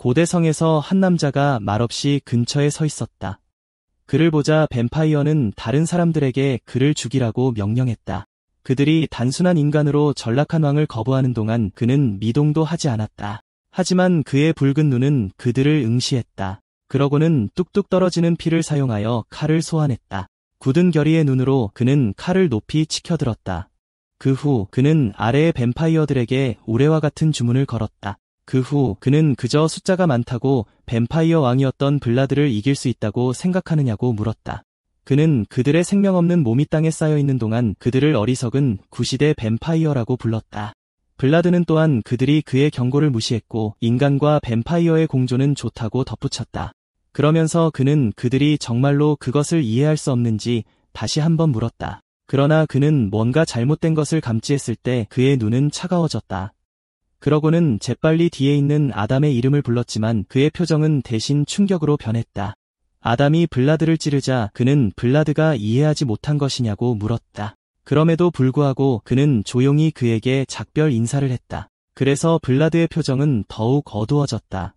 고대성에서 한 남자가 말없이 근처에 서 있었다. 그를 보자 뱀파이어는 다른 사람들에게 그를 죽이라고 명령했다. 그들이 단순한 인간으로 전락한 왕을 거부하는 동안 그는 미동도 하지 않았다. 하지만 그의 붉은 눈은 그들을 응시했다. 그러고는 뚝뚝 떨어지는 피를 사용하여 칼을 소환했다. 굳은 결의의 눈으로 그는 칼을 높이 치켜들었다. 그 후 그는 아래의 뱀파이어들에게 우레와 같은 주문을 걸었다. 그 후 그는 그저 숫자가 많다고 뱀파이어 왕이었던 블라드를 이길 수 있다고 생각하느냐고 물었다. 그는 그들의 생명 없는 몸이 땅에 쌓여 있는 동안 그들을 어리석은 구시대 뱀파이어라고 불렀다. 블라드는 또한 그들이 그의 경고를 무시했고 인간과 뱀파이어의 공조는 좋다고 덧붙였다. 그러면서 그는 그들이 정말로 그것을 이해할 수 없는지 다시 한번 물었다. 그러나 그는 뭔가 잘못된 것을 감지했을 때 그의 눈은 차가워졌다. 그러고는 재빨리 뒤에 있는 아담의 이름을 불렀지만 그의 표정은 대신 충격으로 변했다. 아담이 블라드를 찌르자 그는 블라드가 이해하지 못한 것이냐고 물었다. 그럼에도 불구하고 그는 조용히 그에게 작별 인사를 했다. 그래서 블라드의 표정은 더욱 어두워졌다.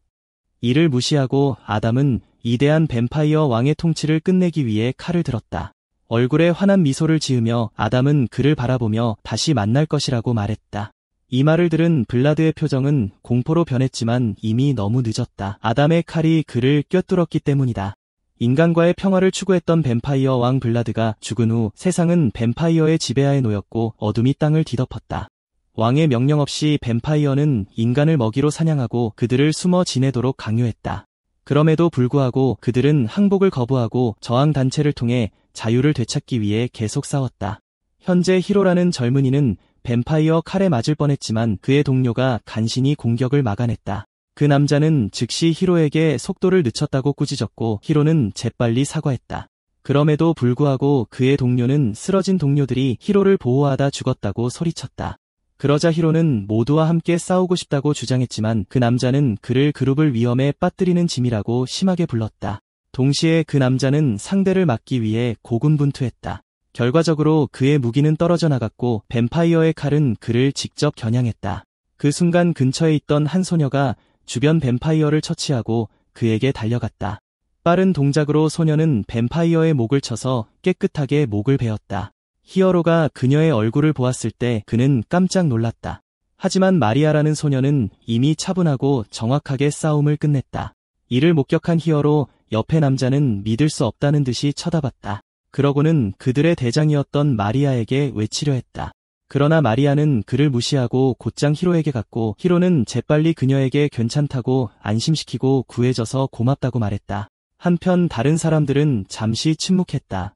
이를 무시하고 아담은 이대한 뱀파이어 왕의 통치를 끝내기 위해 칼을 들었다. 얼굴에 환한 미소를 지으며 아담은 그를 바라보며 다시 만날 것이라고 말했다. 이 말을 들은 블라드의 표정은 공포로 변했지만 이미 너무 늦었다. 아담의 칼이 그를 꿰뚫었기 때문이다. 인간과의 평화를 추구했던 뱀파이어 왕 블라드가 죽은 후 세상은 뱀파이어의 지배하에 놓였고 어둠이 땅을 뒤덮었다. 왕의 명령 없이 뱀파이어는 인간을 먹이로 사냥하고 그들을 숨어 지내도록 강요했다. 그럼에도 불구하고 그들은 항복을 거부하고 저항단체를 통해 자유를 되찾기 위해 계속 싸웠다. 현재 히로라는 젊은이는 뱀파이어 칼에 맞을 뻔했지만 그의 동료가 간신히 공격을 막아냈다. 그 남자는 즉시 히로에게 속도를 늦췄다고 꾸짖었고 히로는 재빨리 사과했다. 그럼에도 불구하고 그의 동료는 쓰러진 동료들이 히로를 보호하다 죽었다고 소리쳤다. 그러자 히로는 모두와 함께 싸우고 싶다고 주장했지만 그 남자는 그를 그룹을 위험에 빠뜨리는 짐이라고 심하게 불렀다. 동시에 그 남자는 상대를 막기 위해 고군분투했다. 결과적으로 그의 무기는 떨어져 나갔고 뱀파이어의 칼은 그를 직접 겨냥했다. 그 순간 근처에 있던 한 소녀가 주변 뱀파이어를 처치하고 그에게 달려갔다. 빠른 동작으로 소녀는 뱀파이어의 목을 쳐서 깨끗하게 목을 베었다. 히어로가 그녀의 얼굴을 보았을 때 그는 깜짝 놀랐다. 하지만 마리아라는 소녀는 이미 차분하고 정확하게 싸움을 끝냈다. 이를 목격한 히어로 옆의 남자는 믿을 수 없다는 듯이 쳐다봤다. 그러고는 그들의 대장이었던 마리아에게 외치려 했다. 그러나 마리아는 그를 무시하고 곧장 히로에게 갔고 히로는 재빨리 그녀에게 괜찮다고 안심시키고 구해줘서 고맙다고 말했다. 한편 다른 사람들은 잠시 침묵했다.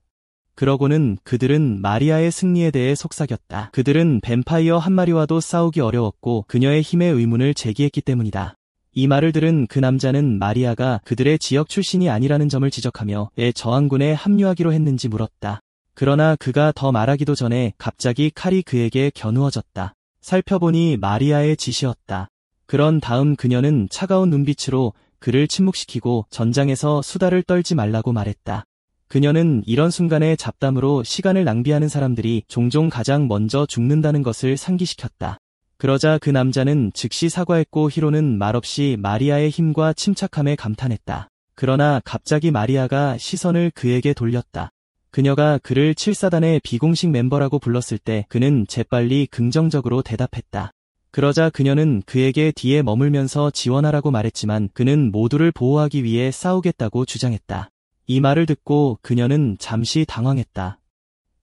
그러고는 그들은 마리아의 승리에 대해 속삭였다. 그들은 뱀파이어 한 마리와도 싸우기 어려웠고 그녀의 힘에 의문을 제기했기 때문이다. 이 말을 들은 그 남자는 마리아가 그들의 지역 출신이 아니라는 점을 지적하며 왜 저항군에 합류하기로 했는지 물었다. 그러나 그가 더 말하기도 전에 갑자기 칼이 그에게 겨누어졌다. 살펴보니 마리아의 짓이었다. 그런 다음 그녀는 차가운 눈빛으로 그를 침묵시키고 전장에서 수다를 떨지 말라고 말했다. 그녀는 이런 순간에 잡담으로 시간을 낭비하는 사람들이 종종 가장 먼저 죽는다는 것을 상기시켰다. 그러자 그 남자는 즉시 사과했고 히로는 말없이 마리아의 힘과 침착함에 감탄했다. 그러나 갑자기 마리아가 시선을 그에게 돌렸다. 그녀가 그를 7사단의 비공식 멤버라고 불렀을 때 그는 재빨리 긍정적으로 대답했다. 그러자 그녀는 그에게 뒤에 머물면서 지원하라고 말했지만 그는 모두를 보호하기 위해 싸우겠다고 주장했다. 이 말을 듣고 그녀는 잠시 당황했다.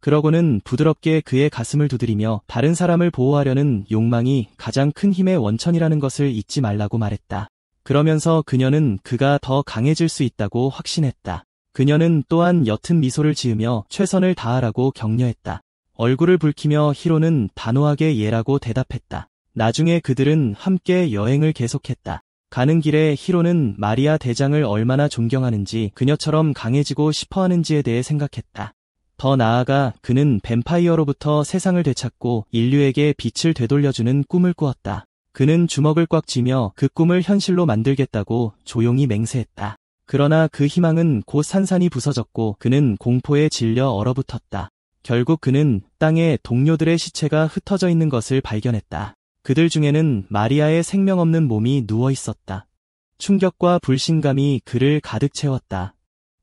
그러고는 부드럽게 그의 가슴을 두드리며 다른 사람을 보호하려는 욕망이 가장 큰 힘의 원천이라는 것을 잊지 말라고 말했다. 그러면서 그녀는 그가 더 강해질 수 있다고 확신했다. 그녀는 또한 옅은 미소를 지으며 최선을 다하라고 격려했다. 얼굴을 붉히며 히로는 단호하게 예라고 대답했다. 나중에 그들은 함께 여행을 계속했다. 가는 길에 히로는 마리아 대장을 얼마나 존경하는지 그녀처럼 강해지고 싶어하는지에 대해 생각했다. 더 나아가 그는 뱀파이어로부터 세상을 되찾고 인류에게 빛을 되돌려주는 꿈을 꾸었다. 그는 주먹을 꽉 쥐며 그 꿈을 현실로 만들겠다고 조용히 맹세했다. 그러나 그 희망은 곧 산산이 부서졌고 그는 공포에 질려 얼어붙었다. 결국 그는 땅에 동료들의 시체가 흩어져 있는 것을 발견했다. 그들 중에는 마리아의 생명 없는 몸이 누워 있었다. 충격과 불신감이 그를 가득 채웠다.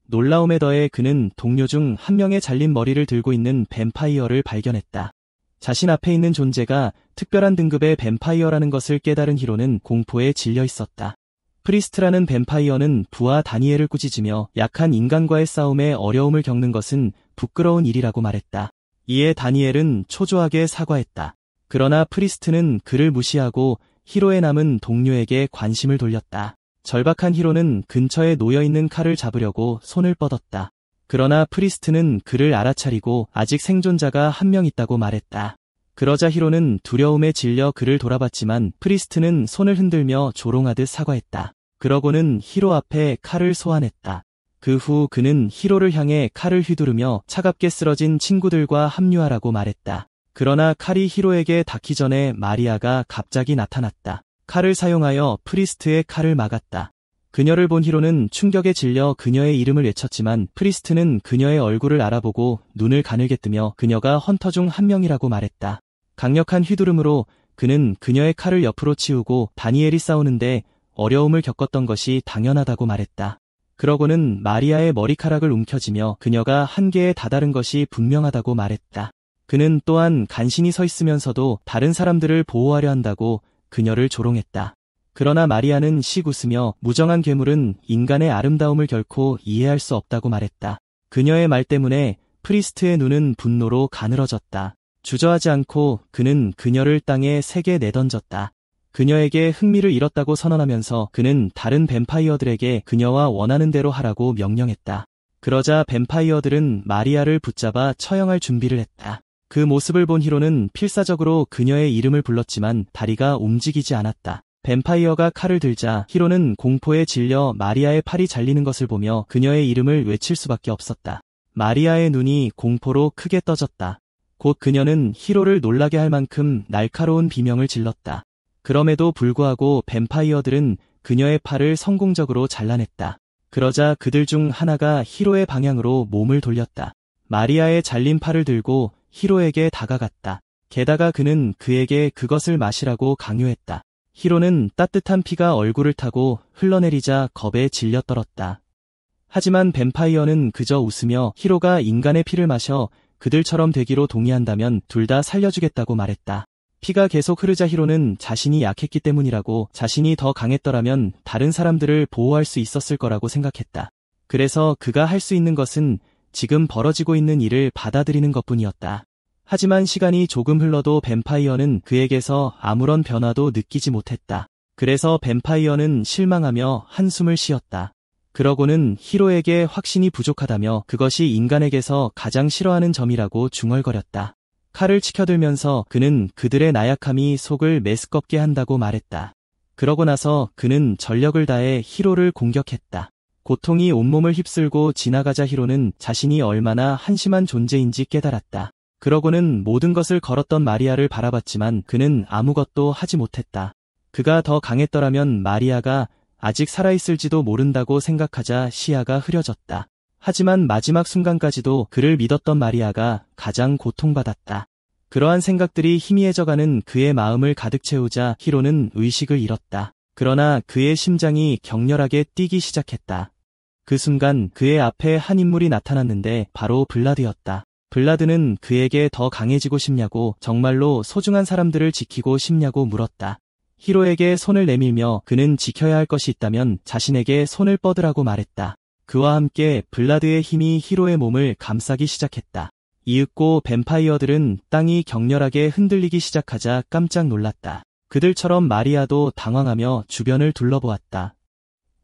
놀라움에 더해 그는 동료 중 한 명의 잘린 머리를 들고 있는 뱀파이어를 발견했다. 자신 앞에 있는 존재가 특별한 등급의 뱀파이어라는 것을 깨달은 히로는 공포에 질려 있었다. 프리스트라는 뱀파이어는 부하 다니엘을 꾸짖으며 약한 인간과의 싸움에 어려움을 겪는 것은 부끄러운 일이라고 말했다. 이에 다니엘은 초조하게 사과했다. 그러나 프리스트는 그를 무시하고 히로의 남은 동료에게 관심을 돌렸다. 절박한 히로는 근처에 놓여있는 칼을 잡으려고 손을 뻗었다. 그러나 프리스트는 그를 알아차리고 아직 생존자가 한 명 있다고 말했다. 그러자 히로는 두려움에 질려 그를 돌아봤지만 프리스트는 손을 흔들며 조롱하듯 사과했다. 그러고는 히로 앞에 칼을 소환했다. 그 후 그는 히로를 향해 칼을 휘두르며 차갑게 쓰러진 친구들과 합류하라고 말했다. 그러나 칼이 히로에게 닿기 전에 마리아가 갑자기 나타났다. 칼을 사용하여 프리스트의 칼을 막았다. 그녀를 본 히로는 충격에 질려 그녀의 이름을 외쳤지만 프리스트는 그녀의 얼굴을 알아보고 눈을 가늘게 뜨며 그녀가 헌터 중 한 명이라고 말했다. 강력한 휘두름으로 그는 그녀의 칼을 옆으로 치우고 다니엘이 싸우는데 어려움을 겪었던 것이 당연하다고 말했다. 그러고는 마리아의 머리카락을 움켜쥐며 그녀가 한계에 다다른 것이 분명하다고 말했다. 그는 또한 간신히 서 있으면서도 다른 사람들을 보호하려 한다고 그녀를 조롱했다. 그러나 마리아는 씩 웃으며 무정한 괴물은 인간의 아름다움을 결코 이해할 수 없다고 말했다. 그녀의 말 때문에 프리스트의 눈은 분노로 가늘어졌다. 주저하지 않고 그는 그녀를 땅에 세게 내던졌다. 그녀에게 흥미를 잃었다고 선언하면서 그는 다른 뱀파이어들에게 그녀와 원하는 대로 하라고 명령했다. 그러자 뱀파이어들은 마리아를 붙잡아 처형할 준비를 했다. 그 모습을 본 히로는 필사적으로 그녀의 이름을 불렀지만 다리가 움직이지 않았다. 뱀파이어가 칼을 들자 히로는 공포에 질려 마리아의 팔이 잘리는 것을 보며 그녀의 이름을 외칠 수밖에 없었다. 마리아의 눈이 공포로 크게 떠졌다. 곧 그녀는 히로를 놀라게 할 만큼 날카로운 비명을 질렀다. 그럼에도 불구하고 뱀파이어들은 그녀의 팔을 성공적으로 잘라냈다. 그러자 그들 중 하나가 히로의 방향으로 몸을 돌렸다. 마리아의 잘린 팔을 들고 히로에게 다가갔다. 게다가 그는 그에게 그것을 마시라고 강요했다. 히로는 따뜻한 피가 얼굴을 타고 흘러내리자 겁에 질려 떨었다. 하지만 뱀파이어는 그저 웃으며 히로가 인간의 피를 마셔 그들처럼 되기로 동의한다면 둘 다 살려주겠다고 말했다. 피가 계속 흐르자 히로는 자신이 약했기 때문이라고 자신이 더 강했더라면 다른 사람들을 보호할 수 있었을 거라고 생각했다. 그래서 그가 할 수 있는 것은 지금 벌어지고 있는 일을 받아들이는 것뿐이었다. 하지만 시간이 조금 흘러도 뱀파이어는 그에게서 아무런 변화도 느끼지 못했다. 그래서 뱀파이어는 실망하며 한숨을 쉬었다. 그러고는 히로에게 확신이 부족하다며 그것이 인간에게서 가장 싫어하는 점이라고 중얼거렸다. 칼을 치켜들면서 그는 그들의 나약함이 속을 메스껍게 한다고 말했다. 그러고 나서 그는 전력을 다해 히로를 공격했다. 고통이 온몸을 휩쓸고 지나가자 히로는 자신이 얼마나 한심한 존재인지 깨달았다. 그러고는 모든 것을 걸었던 마리아를 바라봤지만 그는 아무것도 하지 못했다. 그가 더 강했더라면 마리아가 아직 살아있을지도 모른다고 생각하자 시야가 흐려졌다. 하지만 마지막 순간까지도 그를 믿었던 마리아가 가장 고통받았다. 그러한 생각들이 희미해져가는 그의 마음을 가득 채우자 히로는 의식을 잃었다. 그러나 그의 심장이 격렬하게 뛰기 시작했다. 그 순간 그의 앞에 한 인물이 나타났는데 바로 블라드였다. 블라드는 그에게 더 강해지고 싶냐고 정말로 소중한 사람들을 지키고 싶냐고 물었다. 히로에게 손을 내밀며 그는 지켜야 할 것이 있다면 자신에게 손을 뻗으라고 말했다. 그와 함께 블라드의 힘이 히로의 몸을 감싸기 시작했다. 이윽고 뱀파이어들은 땅이 격렬하게 흔들리기 시작하자 깜짝 놀랐다. 그들처럼 마리아도 당황하며 주변을 둘러보았다.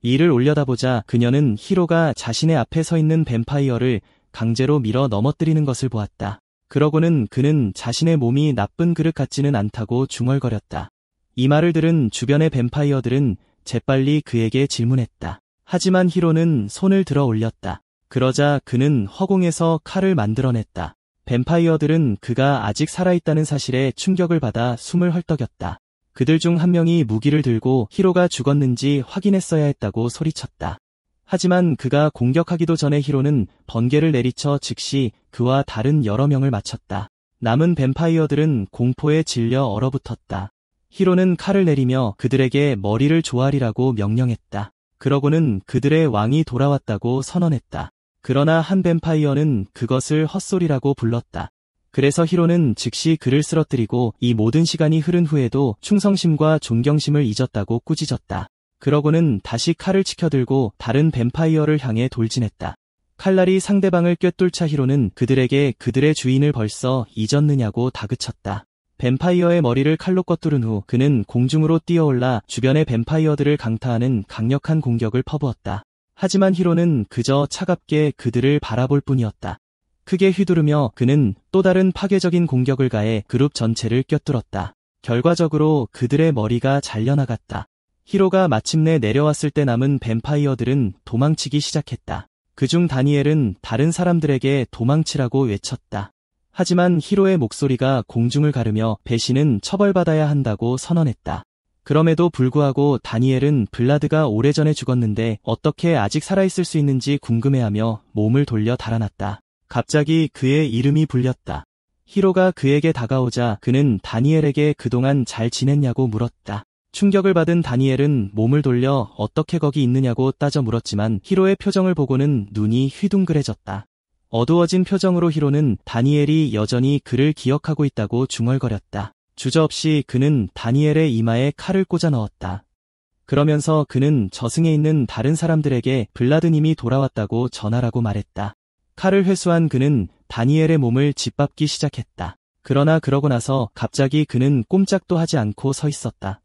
이를 올려다보자 그녀는 히로가 자신의 앞에 서 있는 뱀파이어를 강제로 밀어 넘어뜨리는 것을 보았다. 그러고는 그는 자신의 몸이 나쁜 그릇 같지는 않다고 중얼거렸다. 이 말을 들은 주변의 뱀파이어들은 재빨리 그에게 질문했다. 하지만 히로는 손을 들어 올렸다. 그러자 그는 허공에서 칼을 만들어냈다. 뱀파이어들은 그가 아직 살아있다는 사실에 충격을 받아 숨을 헐떡였다. 그들 중 한 명이 무기를 들고 히로가 죽었는지 확인했어야 했다고 소리쳤다. 하지만 그가 공격하기도 전에 히로는 번개를 내리쳐 즉시 그와 다른 여러 명을 맞췄다. 남은 뱀파이어들은 공포에 질려 얼어붙었다. 히로는 칼을 내리며 그들에게 머리를 조아리라고 명령했다. 그러고는 그들의 왕이 돌아왔다고 선언했다. 그러나 한 뱀파이어는 그것을 헛소리라고 불렀다. 그래서 히로는 즉시 그를 쓰러뜨리고 이 모든 시간이 흐른 후에도 충성심과 존경심을 잊었다고 꾸짖었다. 그러고는 다시 칼을 치켜들고 다른 뱀파이어를 향해 돌진했다. 칼날이 상대방을 꿰뚫자 히로는 그들에게 그들의 주인을 벌써 잊었느냐고 다그쳤다. 뱀파이어의 머리를 칼로 꿰뚫은 후 그는 공중으로 뛰어올라 주변의 뱀파이어들을 강타하는 강력한 공격을 퍼부었다. 하지만 히로는 그저 차갑게 그들을 바라볼 뿐이었다. 크게 휘두르며 그는 또 다른 파괴적인 공격을 가해 그룹 전체를 꿰뚫었다. 결과적으로 그들의 머리가 잘려나갔다. 히로가 마침내 내려왔을 때 남은 뱀파이어들은 도망치기 시작했다. 그중 다니엘은 다른 사람들에게 도망치라고 외쳤다. 하지만 히로의 목소리가 공중을 가르며 배신은 처벌받아야 한다고 선언했다. 그럼에도 불구하고 다니엘은 블라드가 오래전에 죽었는데 어떻게 아직 살아있을 수 있는지 궁금해하며 몸을 돌려 달아났다. 갑자기 그의 이름이 불렸다. 히로가 그에게 다가오자 그는 다니엘에게 그동안 잘 지냈냐고 물었다. 충격을 받은 다니엘은 몸을 돌려 어떻게 거기 있느냐고 따져 물었지만 히로의 표정을 보고는 눈이 휘둥그레졌다. 어두워진 표정으로 히로는 다니엘이 여전히 그를 기억하고 있다고 중얼거렸다. 주저없이 그는 다니엘의 이마에 칼을 꽂아 넣었다. 그러면서 그는 저승에 있는 다른 사람들에게 블라드님이 돌아왔다고 전하라고 말했다. 칼을 회수한 그는 다니엘의 몸을 짓밟기 시작했다. 그러나 그러고 나서 갑자기 그는 꼼짝도 하지 않고 서 있었다.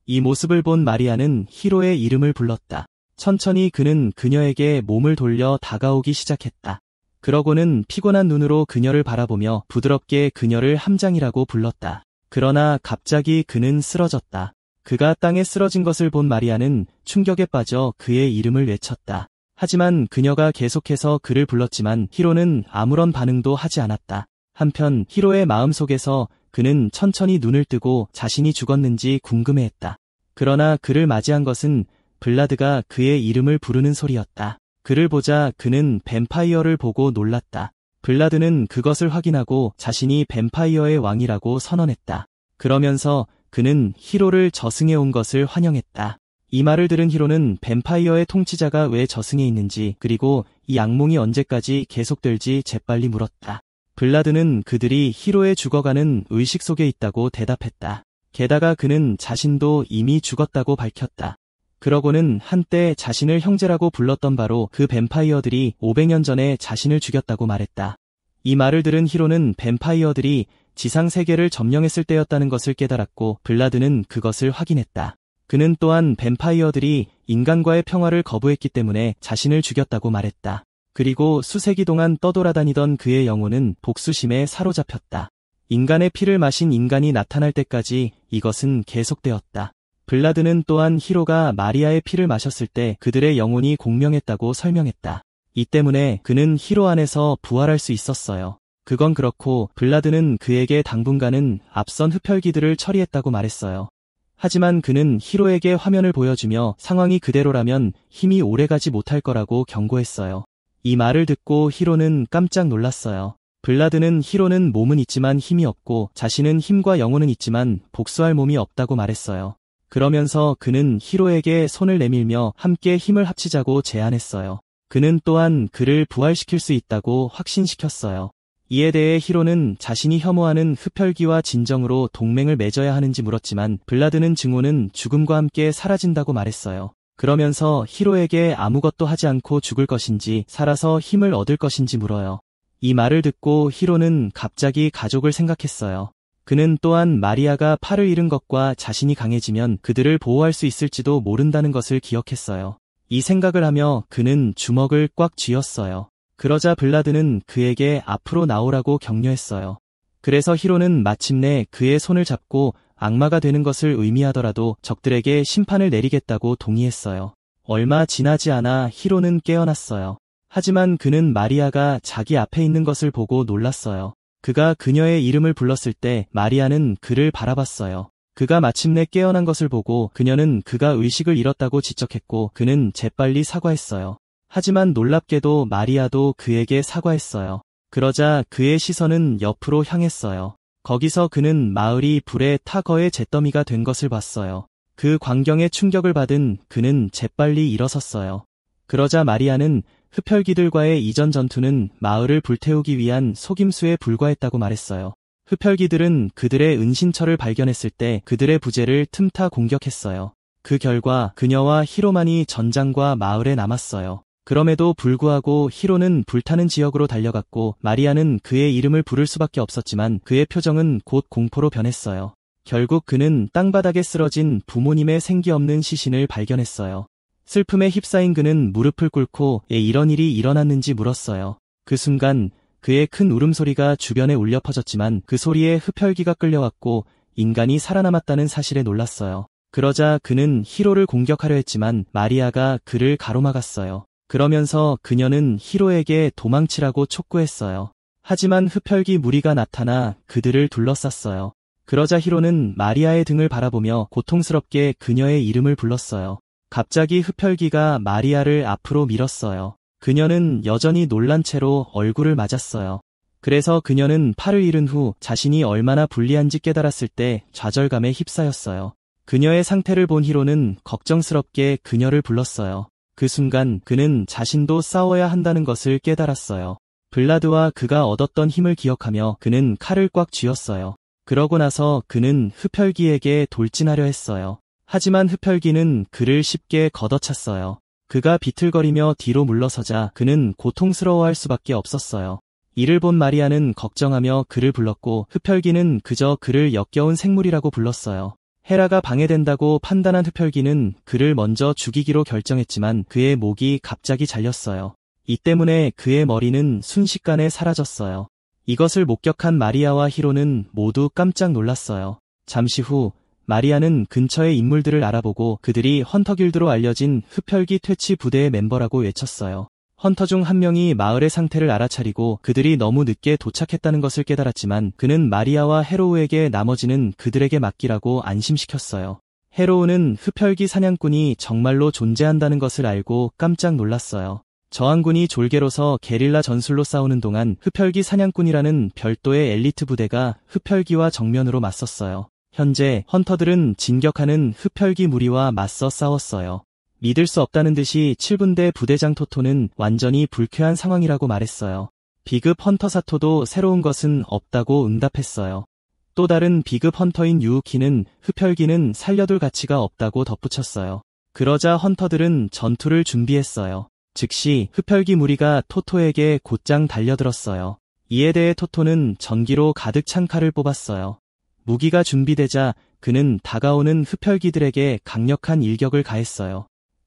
이 모습을 본 마리아는 히로의 이름을 불렀다. 천천히 그는 그녀에게 몸을 돌려 다가오기 시작했다. 그러고는 피곤한 눈으로 그녀를 바라보며 부드럽게 그녀를 함장이라고 불렀다. 그러나 갑자기 그는 쓰러졌다. 그가 땅에 쓰러진 것을 본 마리아는 충격에 빠져 그의 이름을 외쳤다. 하지만 그녀가 계속해서 그를 불렀지만 히로는 아무런 반응도 하지 않았다. 한편 히로의 마음속에서 그는 천천히 눈을 뜨고 자신이 죽었는지 궁금해했다. 그러나 그를 맞이한 것은 블라드가 그의 이름을 부르는 소리였다. 그를 보자 그는 뱀파이어를 보고 놀랐다. 블라드는 그것을 확인하고 자신이 뱀파이어의 왕이라고 선언했다. 그러면서 그는 히로를 저승에 온 것을 환영했다. 이 말을 들은 히로는 뱀파이어의 통치자가 왜 저승에 있는지 그리고 이 악몽이 언제까지 계속될지 재빨리 물었다. 블라드는 그들이 히로의 죽어가는 의식 속에 있다고 대답했다. 게다가 그는 자신도 이미 죽었다고 밝혔다. 그러고는 한때 자신을 형제라고 불렀던 바로 그 뱀파이어들이 500년 전에 자신을 죽였다고 말했다. 이 말을 들은 히로는 뱀파이어들이 지상 세계를 점령했을 때였다는 것을 깨달았고 블라드는 그것을 확인했다. 그는 또한 뱀파이어들이 인간과의 평화를 거부했기 때문에 자신을 죽였다고 말했다. 그리고 수세기 동안 떠돌아다니던 그의 영혼은 복수심에 사로잡혔다. 인간의 피를 마신 인간이 나타날 때까지 이것은 계속되었다. 블라드는 또한 히로가 마리아의 피를 마셨을 때 그들의 영혼이 공명했다고 설명했다. 이 때문에 그는 히로 안에서 부활할 수 있었어요. 그건 그렇고 블라드는 그에게 당분간은 앞선 흡혈귀들을 처리했다고 말했어요. 하지만 그는 히로에게 화면을 보여주며 상황이 그대로라면 힘이 오래가지 못할 거라고 경고했어요. 이 말을 듣고 히로는 깜짝 놀랐어요. 블라드는 히로는 몸은 있지만 힘이 없고 자신은 힘과 영혼은 있지만 복수할 몸이 없다고 말했어요. 그러면서 그는 히로에게 손을 내밀며 함께 힘을 합치자고 제안했어요. 그는 또한 그를 부활시킬 수 있다고 확신시켰어요. 이에 대해 히로는 자신이 혐오하는 흡혈귀와 진정으로 동맹을 맺어야 하는지 물었지만 블라드는 증오는 죽음과 함께 사라진다고 말했어요. 그러면서 히로에게 아무것도 하지 않고 죽을 것인지 살아서 힘을 얻을 것인지 물어요. 이 말을 듣고 히로는 갑자기 가족을 생각했어요. 그는 또한 마리아가 팔을 잃은 것과 자신이 강해지면 그들을 보호할 수 있을지도 모른다는 것을 기억했어요. 이 생각을 하며 그는 주먹을 꽉 쥐었어요. 그러자 블라드는 그에게 앞으로 나오라고 격려했어요. 그래서 히로는 마침내 그의 손을 잡고 악마가 되는 것을 의미하더라도 적들에게 심판을 내리겠다고 동의했어요. 얼마 지나지 않아 히로는 깨어났어요. 하지만 그는 마리아가 자기 앞에 있는 것을 보고 놀랐어요. 그가 그녀의 이름을 불렀을 때 마리아는 그를 바라봤어요. 그가 마침내 깨어난 것을 보고 그녀는 그가 의식을 잃었다고 지적했고 그는 재빨리 사과했어요. 하지만 놀랍게도 마리아도 그에게 사과했어요. 그러자 그의 시선은 옆으로 향했어요. 거기서 그는 마을이 불에 타 거의 잿더미가 된 것을 봤어요. 그 광경에 충격을 받은 그는 재빨리 일어섰어요. 그러자 마리아는 흡혈귀들과의 이전 전투는 마을을 불태우기 위한 속임수에 불과했다고 말했어요. 흡혈귀들은 그들의 은신처를 발견했을 때 그들의 부재를 틈타 공격했어요. 그 결과 그녀와 히로만이 전장과 마을에 남았어요. 그럼에도 불구하고 히로는 불타는 지역으로 달려갔고 마리아는 그의 이름을 부를 수밖에 없었지만 그의 표정은 곧 공포로 변했어요. 결국 그는 땅바닥에 쓰러진 부모님의 생기 없는 시신을 발견했어요. 슬픔에 휩싸인 그는 무릎을 꿇고 왜 이런 일이 일어났는지 물었어요. 그 순간 그의 큰 울음소리가 주변에 울려 퍼졌지만 그 소리에 흡혈귀가 끌려왔고 인간이 살아남았다는 사실에 놀랐어요. 그러자 그는 히로를 공격하려 했지만 마리아가 그를 가로막았어요. 그러면서 그녀는 히로에게 도망치라고 촉구했어요. 하지만 흡혈귀 무리가 나타나 그들을 둘러쌌어요. 그러자 히로는 마리아의 등을 바라보며 고통스럽게 그녀의 이름을 불렀어요. 갑자기 흡혈귀가 마리아를 앞으로 밀었어요. 그녀는 여전히 놀란 채로 얼굴을 맞았어요. 그래서 그녀는 팔을 잃은 후 자신이 얼마나 불리한지 깨달았을 때 좌절감에 휩싸였어요. 그녀의 상태를 본 히로는 걱정스럽게 그녀를 불렀어요. 그 순간 그는 자신도 싸워야 한다는 것을 깨달았어요. 블라드와 그가 얻었던 힘을 기억하며 그는 칼을 꽉 쥐었어요. 그러고 나서 그는 흡혈귀에게 돌진하려 했어요. 하지만 흡혈귀는 그를 쉽게 걷어찼어요. 그가 비틀거리며 뒤로 물러서자 그는 고통스러워할 수밖에 없었어요. 이를 본 마리아는 걱정하며 그를 불렀고 흡혈귀는 그저 그를 역겨운 생물이라고 불렀어요. 헤라가 방해된다고 판단한 흡혈귀는 그를 먼저 죽이기로 결정했지만 그의 목이 갑자기 잘렸어요. 이 때문에 그의 머리는 순식간에 사라졌어요. 이것을 목격한 마리아와 히로는 모두 깜짝 놀랐어요. 잠시 후 마리아는 근처의 인물들을 알아보고 그들이 헌터길드로 알려진 흡혈귀 퇴치 부대의 멤버라고 외쳤어요. 헌터 중 한 명이 마을의 상태를 알아차리고 그들이 너무 늦게 도착했다는 것을 깨달았지만 그는 마리아와 헤로우에게 나머지는 그들에게 맡기라고 안심시켰어요. 헤로우는 흡혈귀 사냥꾼이 정말로 존재한다는 것을 알고 깜짝 놀랐어요. 저항군이 졸개로서 게릴라 전술로 싸우는 동안 흡혈귀 사냥꾼이라는 별도의 엘리트 부대가 흡혈귀와 정면으로 맞섰어요. 현재 헌터들은 진격하는 흡혈귀 무리와 맞서 싸웠어요. 믿을 수 없다는 듯이 7분대 부대장 토토는 완전히 불쾌한 상황이라고 말했어요. 비급 헌터 사토도 새로운 것은 없다고 응답했어요. 또 다른 비급 헌터인 유우키는 흡혈귀는 살려둘 가치가 없다고 덧붙였어요. 그러자 헌터들은 전투를 준비했어요. 즉시 흡혈귀 무리가 토토에게 곧장 달려들었어요. 이에 대해 토토는 전기로 가득 찬 칼을 뽑았어요. 무기가 준비되자 그는 다가오는 흡혈귀들에게 강력한 일격을 가했어요.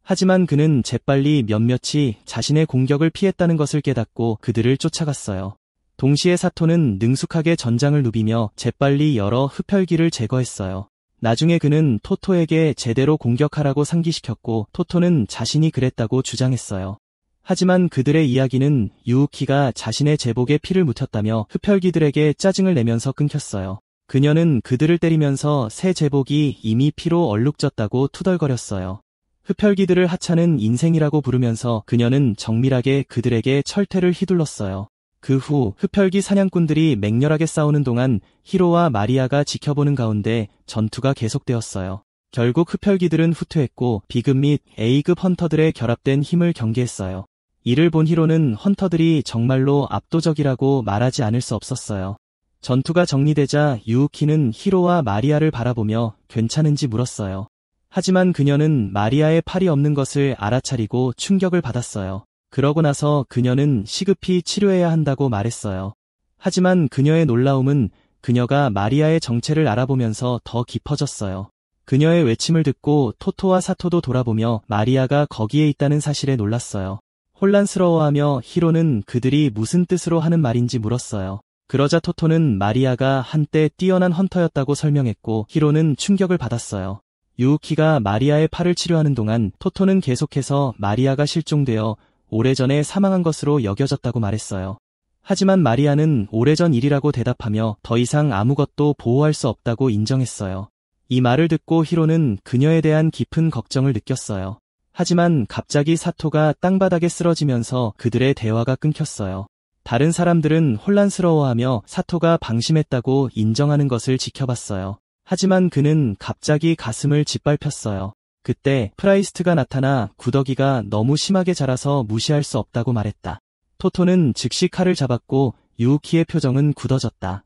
하지만 그는 재빨리 몇몇이 자신의 공격을 피했다는 것을 깨닫고 그들을 쫓아갔어요. 동시에 사토는 능숙하게 전장을 누비며 재빨리 여러 흡혈귀를 제거했어요. 나중에 그는 토토에게 제대로 공격하라고 상기시켰고 토토는 자신이 그랬다고 주장했어요. 하지만 그들의 이야기는 유우키가 자신의 제복에 피를 묻혔다며 흡혈귀들에게 짜증을 내면서 끊겼어요. 그녀는 그들을 때리면서 새 제복이 이미 피로 얼룩졌다고 투덜거렸어요. 흡혈귀들을 하찮은 인생이라고 부르면서 그녀는 정밀하게 그들에게 철퇴를 휘둘렀어요. 그 후 흡혈귀 사냥꾼들이 맹렬하게 싸우는 동안 히로와 마리아가 지켜보는 가운데 전투가 계속되었어요. 결국 흡혈귀들은 후퇴했고 B급 및 A급 헌터들의 결합된 힘을 경계했어요. 이를 본 히로는 헌터들이 정말로 압도적이라고 말하지 않을 수 없었어요. 전투가 정리되자 유우키는 히로와 마리아를 바라보며 괜찮은지 물었어요. 하지만 그녀는 마리아의 팔이 없는 것을 알아차리고 충격을 받았어요. 그러고 나서 그녀는 시급히 치료해야 한다고 말했어요. 하지만 그녀의 놀라움은 그녀가 마리아의 정체를 알아보면서 더 깊어졌어요. 그녀의 외침을 듣고 토토와 사토도 돌아보며 마리아가 거기에 있다는 사실에 놀랐어요. 혼란스러워하며 히로는 그들이 무슨 뜻으로 하는 말인지 물었어요. 그러자 토토는 마리아가 한때 뛰어난 헌터였다고 설명했고 히로는 충격을 받았어요. 유우키가 마리아의 팔을 치료하는 동안 토토는 계속해서 마리아가 실종되어 오래전에 사망한 것으로 여겨졌다고 말했어요. 하지만 마리아는 오래전 일이라고 대답하며 더 이상 아무것도 보호할 수 없다고 인정했어요. 이 말을 듣고 히로는 그녀에 대한 깊은 걱정을 느꼈어요. 하지만 갑자기 사토가 땅바닥에 쓰러지면서 그들의 대화가 끊겼어요. 다른 사람들은 혼란스러워하며 사토가 방심했다고 인정하는 것을 지켜봤어요. 하지만 그는 갑자기 가슴을 짓밟혔어요. 그때 프라이스트가 나타나 구더기가 너무 심하게 자라서 무시할 수 없다고 말했다. 토토는 즉시 칼을 잡았고 유우키의 표정은 굳어졌다.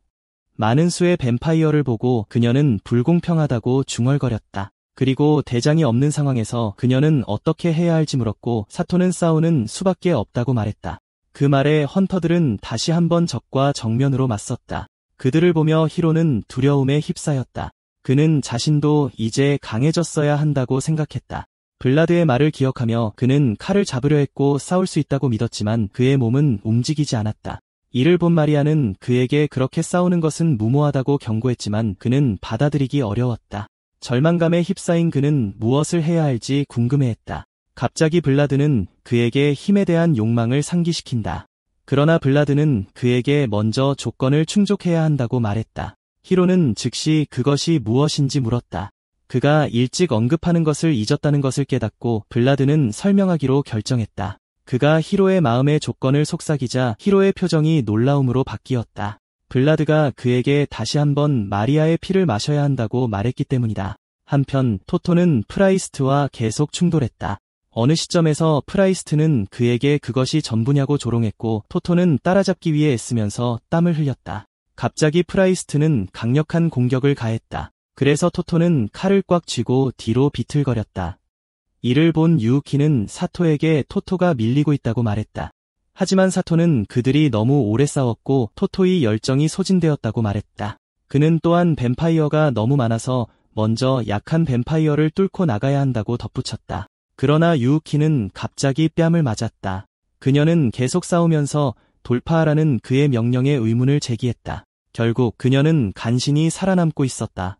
많은 수의 뱀파이어를 보고 그녀는 불공평하다고 중얼거렸다. 그리고 대장이 없는 상황에서 그녀는 어떻게 해야 할지 물었고 사토는 싸우는 수밖에 없다고 말했다. 그 말에 헌터들은 다시 한번 적과 정면으로 맞섰다. 그들을 보며 히로는 두려움에 휩싸였다. 그는 자신도 이제 강해졌어야 한다고 생각했다. 블라드의 말을 기억하며 그는 칼을 잡으려 했고 싸울 수 있다고 믿었지만 그의 몸은 움직이지 않았다. 이를 본 마리아는 그에게 그렇게 싸우는 것은 무모하다고 경고했지만 그는 받아들이기 어려웠다. 절망감에 휩싸인 그는 무엇을 해야 할지 궁금해했다. 갑자기 블라드는 그에게 힘에 대한 욕망을 상기시킨다. 그러나 블라드는 그에게 먼저 조건을 충족해야 한다고 말했다. 히로는 즉시 그것이 무엇인지 물었다. 그가 일찍 언급하는 것을 잊었다는 것을 깨닫고 블라드는 설명하기로 결정했다. 그가 히로의 마음의 조건을 속삭이자 히로의 표정이 놀라움으로 바뀌었다. 블라드가 그에게 다시 한번 마리아의 피를 마셔야 한다고 말했기 때문이다. 한편 토토는 프라이스트와 계속 충돌했다. 어느 시점에서 프라이스트는 그에게 그것이 전부냐고 조롱했고 토토는 따라잡기 위해 애쓰면서 땀을 흘렸다. 갑자기 프라이스트는 강력한 공격을 가했다. 그래서 토토는 칼을 꽉 쥐고 뒤로 비틀거렸다. 이를 본 유우키는 사토에게 토토가 밀리고 있다고 말했다. 하지만 사토는 그들이 너무 오래 싸웠고 토토의 열정이 소진되었다고 말했다. 그는 또한 뱀파이어가 너무 많아서 먼저 약한 뱀파이어를 뚫고 나가야 한다고 덧붙였다. 그러나 유우키는 갑자기 뺨을 맞았다. 그녀는 계속 싸우면서 돌파하라는 그의 명령에 의문을 제기했다. 결국 그녀는 간신히 살아남고 있었다.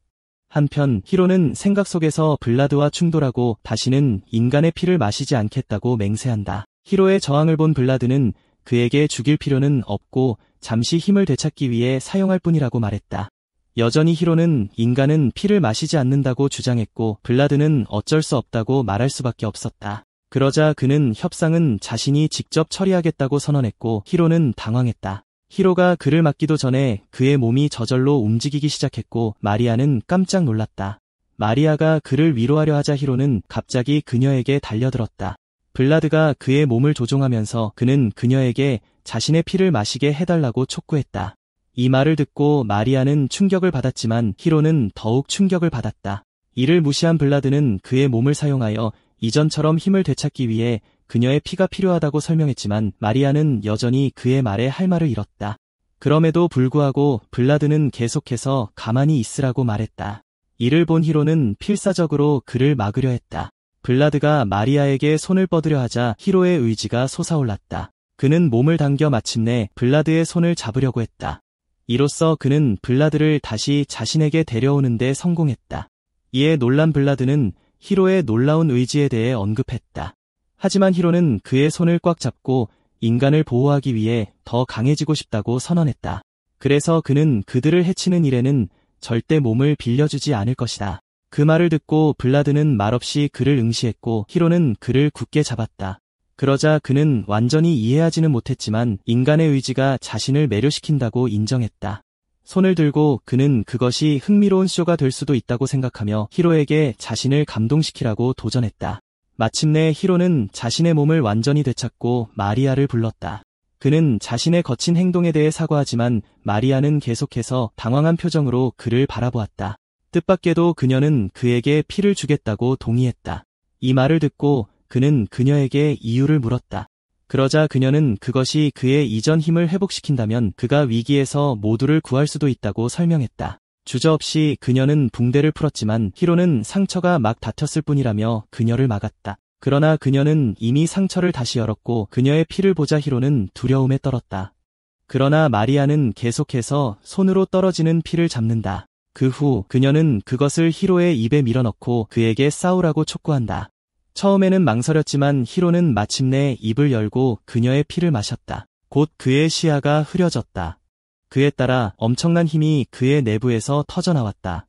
한편 히로는 생각 속에서 블라드와 충돌하고 다시는 인간의 피를 마시지 않겠다고 맹세한다. 히로의 저항을 본 블라드는 그에게 죽일 필요는 없고 잠시 힘을 되찾기 위해 사용할 뿐이라고 말했다. 여전히 히로는 인간은 피를 마시지 않는다고 주장했고 블라드는 어쩔 수 없다고 말할 수밖에 없었다. 그러자 그는 협상은 자신이 직접 처리하겠다고 선언했고 히로는 당황했다. 히로가 그를 막기도 전에 그의 몸이 저절로 움직이기 시작했고 마리아는 깜짝 놀랐다. 마리아가 그를 위로하려 하자 히로는 갑자기 그녀에게 달려들었다. 블라드가 그의 몸을 조종하면서 그는 그녀에게 자신의 피를 마시게 해달라고 촉구했다. 이 말을 듣고 마리아는 충격을 받았지만 히로는 더욱 충격을 받았다. 이를 무시한 블라드는 그의 몸을 사용하여 이전처럼 힘을 되찾기 위해 그녀의 피가 필요하다고 설명했지만 마리아는 여전히 그의 말에 할 말을 잃었다. 그럼에도 불구하고 블라드는 계속해서 가만히 있으라고 말했다. 이를 본 히로는 필사적으로 그를 막으려 했다. 블라드가 마리아에게 손을 뻗으려 하자 히로의 의지가 솟아올랐다. 그는 몸을 당겨 마침내 블라드의 손을 잡으려고 했다. 이로써 그는 블라드를 다시 자신에게 데려오는 데 성공했다. 이에 놀란 블라드는 히로의 놀라운 의지에 대해 언급했다. 하지만 히로는 그의 손을 꽉 잡고 인간을 보호하기 위해 더 강해지고 싶다고 선언했다. 그래서 그는 그들을 해치는 일에는 절대 몸을 빌려주지 않을 것이다. 그 말을 듣고 블라드는 말없이 그를 응시했고 히로는 그를 굳게 잡았다. 그러자 그는 완전히 이해하지는 못했지만 인간의 의지가 자신을 매료시킨다고 인정했다. 손을 들고 그는 그것이 흥미로운 쇼가 될 수도 있다고 생각하며 히로에게 자신을 감동시키라고 도전했다. 마침내 히로는 자신의 몸을 완전히 되찾고 마리아를 불렀다. 그는 자신의 거친 행동에 대해 사과하지만 마리아는 계속해서 당황한 표정으로 그를 바라보았다. 뜻밖에도 그녀는 그에게 피를 주겠다고 동의했다. 이 말을 듣고 그는 그녀에게 이유를 물었다. 그러자 그녀는 그것이 그의 이전 힘을 회복시킨다면 그가 위기에서 모두를 구할 수도 있다고 설명했다. 주저없이 그녀는 붕대를 풀었지만 히로는 상처가 막 닫혔을 뿐이라며 그녀를 막았다. 그러나 그녀는 이미 상처를 다시 열었고 그녀의 피를 보자 히로는 두려움에 떨었다. 그러나 마리아는 계속해서 손으로 떨어지는 피를 잡는다. 그 후 그녀는 그것을 히로의 입에 밀어넣고 그에게 싸우라고 촉구한다. 처음에는 망설였지만 히로는 마침내 입을 열고 그녀의 피를 마셨다. 곧 그의 시야가 흐려졌다. 그에 따라 엄청난 힘이 그의 내부에서 터져나왔다.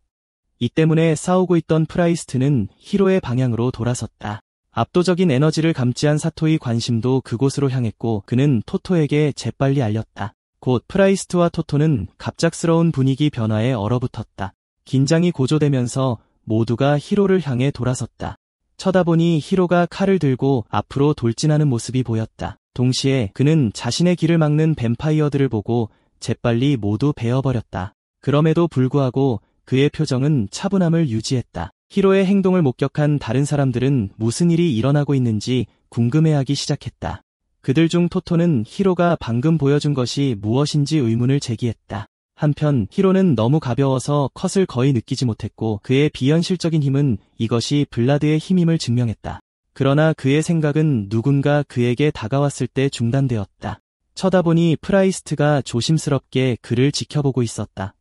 이 때문에 싸우고 있던 프라이스트는 히로의 방향으로 돌아섰다. 압도적인 에너지를 감지한 사토의 관심도 그곳으로 향했고 그는 토토에게 재빨리 알렸다. 곧 프라이스트와 토토는 갑작스러운 분위기 변화에 얼어붙었다. 긴장이 고조되면서 모두가 히로를 향해 돌아섰다. 쳐다보니 히로가 칼을 들고 앞으로 돌진하는 모습이 보였다. 동시에 그는 자신의 길을 막는 뱀파이어들을 보고 재빨리 모두 베어버렸다. 그럼에도 불구하고 그의 표정은 차분함을 유지했다. 히로의 행동을 목격한 다른 사람들은 무슨 일이 일어나고 있는지 궁금해하기 시작했다. 그들 중 토토는 히로가 방금 보여준 것이 무엇인지 의문을 제기했다. 한편 히로는 너무 가벼워서 컷을 거의 느끼지 못했고 그의 비현실적인 힘은 이것이 블라드의 힘임을 증명했다. 그러나 그의 생각은 누군가 그에게 다가왔을 때 중단되었다. 쳐다보니 프라이스트가 조심스럽게 그를 지켜보고 있었다.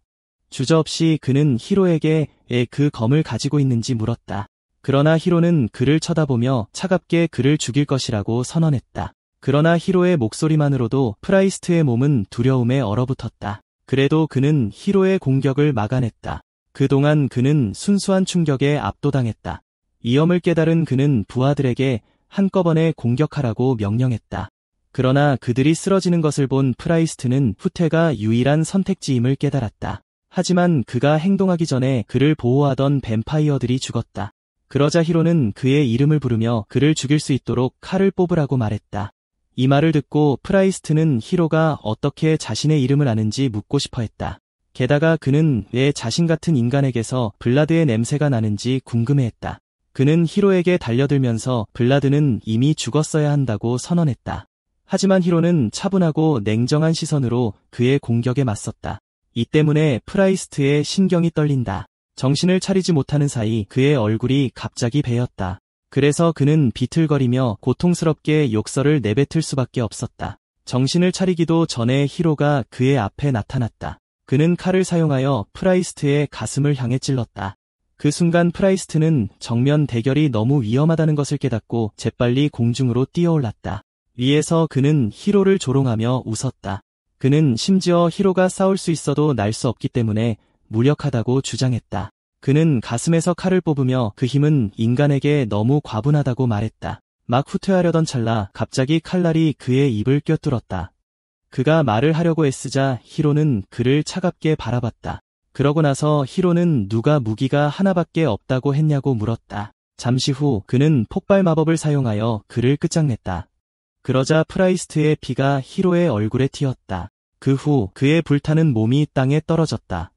주저없이 그는 히로에게 왜 그 검을 가지고 있는지 물었다. 그러나 히로는 그를 쳐다보며 차갑게 그를 죽일 것이라고 선언했다. 그러나 히로의 목소리만으로도 프라이스트의 몸은 두려움에 얼어붙었다. 그래도 그는 히로의 공격을 막아냈다. 그동안 그는 순수한 충격에 압도당했다. 위험을 깨달은 그는 부하들에게 한꺼번에 공격하라고 명령했다. 그러나 그들이 쓰러지는 것을 본 프라이스트는 후퇴가 유일한 선택지임을 깨달았다. 하지만 그가 행동하기 전에 그를 보호하던 뱀파이어들이 죽었다. 그러자 히로는 그의 이름을 부르며 그를 죽일 수 있도록 칼을 뽑으라고 말했다. 이 말을 듣고 프라이스트는 히로가 어떻게 자신의 이름을 아는지 묻고 싶어 했다. 게다가 그는 왜 자신 같은 인간에게서 블라드의 냄새가 나는지 궁금해했다. 그는 히로에게 달려들면서 블라드는 이미 죽었어야 한다고 선언했다. 하지만 히로는 차분하고 냉정한 시선으로 그의 공격에 맞섰다. 이 때문에 프라이스트의 신경이 떨린다. 정신을 차리지 못하는 사이 그의 얼굴이 갑자기 베었다. 그래서 그는 비틀거리며 고통스럽게 욕설을 내뱉을 수밖에 없었다. 정신을 차리기도 전에 히로가 그의 앞에 나타났다. 그는 칼을 사용하여 프라이스트의 가슴을 향해 찔렀다. 그 순간 프라이스트는 정면 대결이 너무 위험하다는 것을 깨닫고 재빨리 공중으로 뛰어올랐다. 위에서 그는 히로를 조롱하며 웃었다. 그는 심지어 히로가 싸울 수 있어도 날 수 없기 때문에 무력하다고 주장했다. 그는 가슴에서 칼을 뽑으며 그 힘은 인간에게 너무 과분하다고 말했다. 막 후퇴하려던 찰나 갑자기 칼날이 그의 입을 꿰뚫었다. 그가 말을 하려고 애쓰자 히로는 그를 차갑게 바라봤다. 그러고 나서 히로는 누가 무기가 하나밖에 없다고 했냐고 물었다. 잠시 후 그는 폭발 마법을 사용하여 그를 끝장냈다. 그러자 프라이스트의 피가 히로의 얼굴에 튀었다. 그 후 그의 불타는 몸이 땅에 떨어졌다.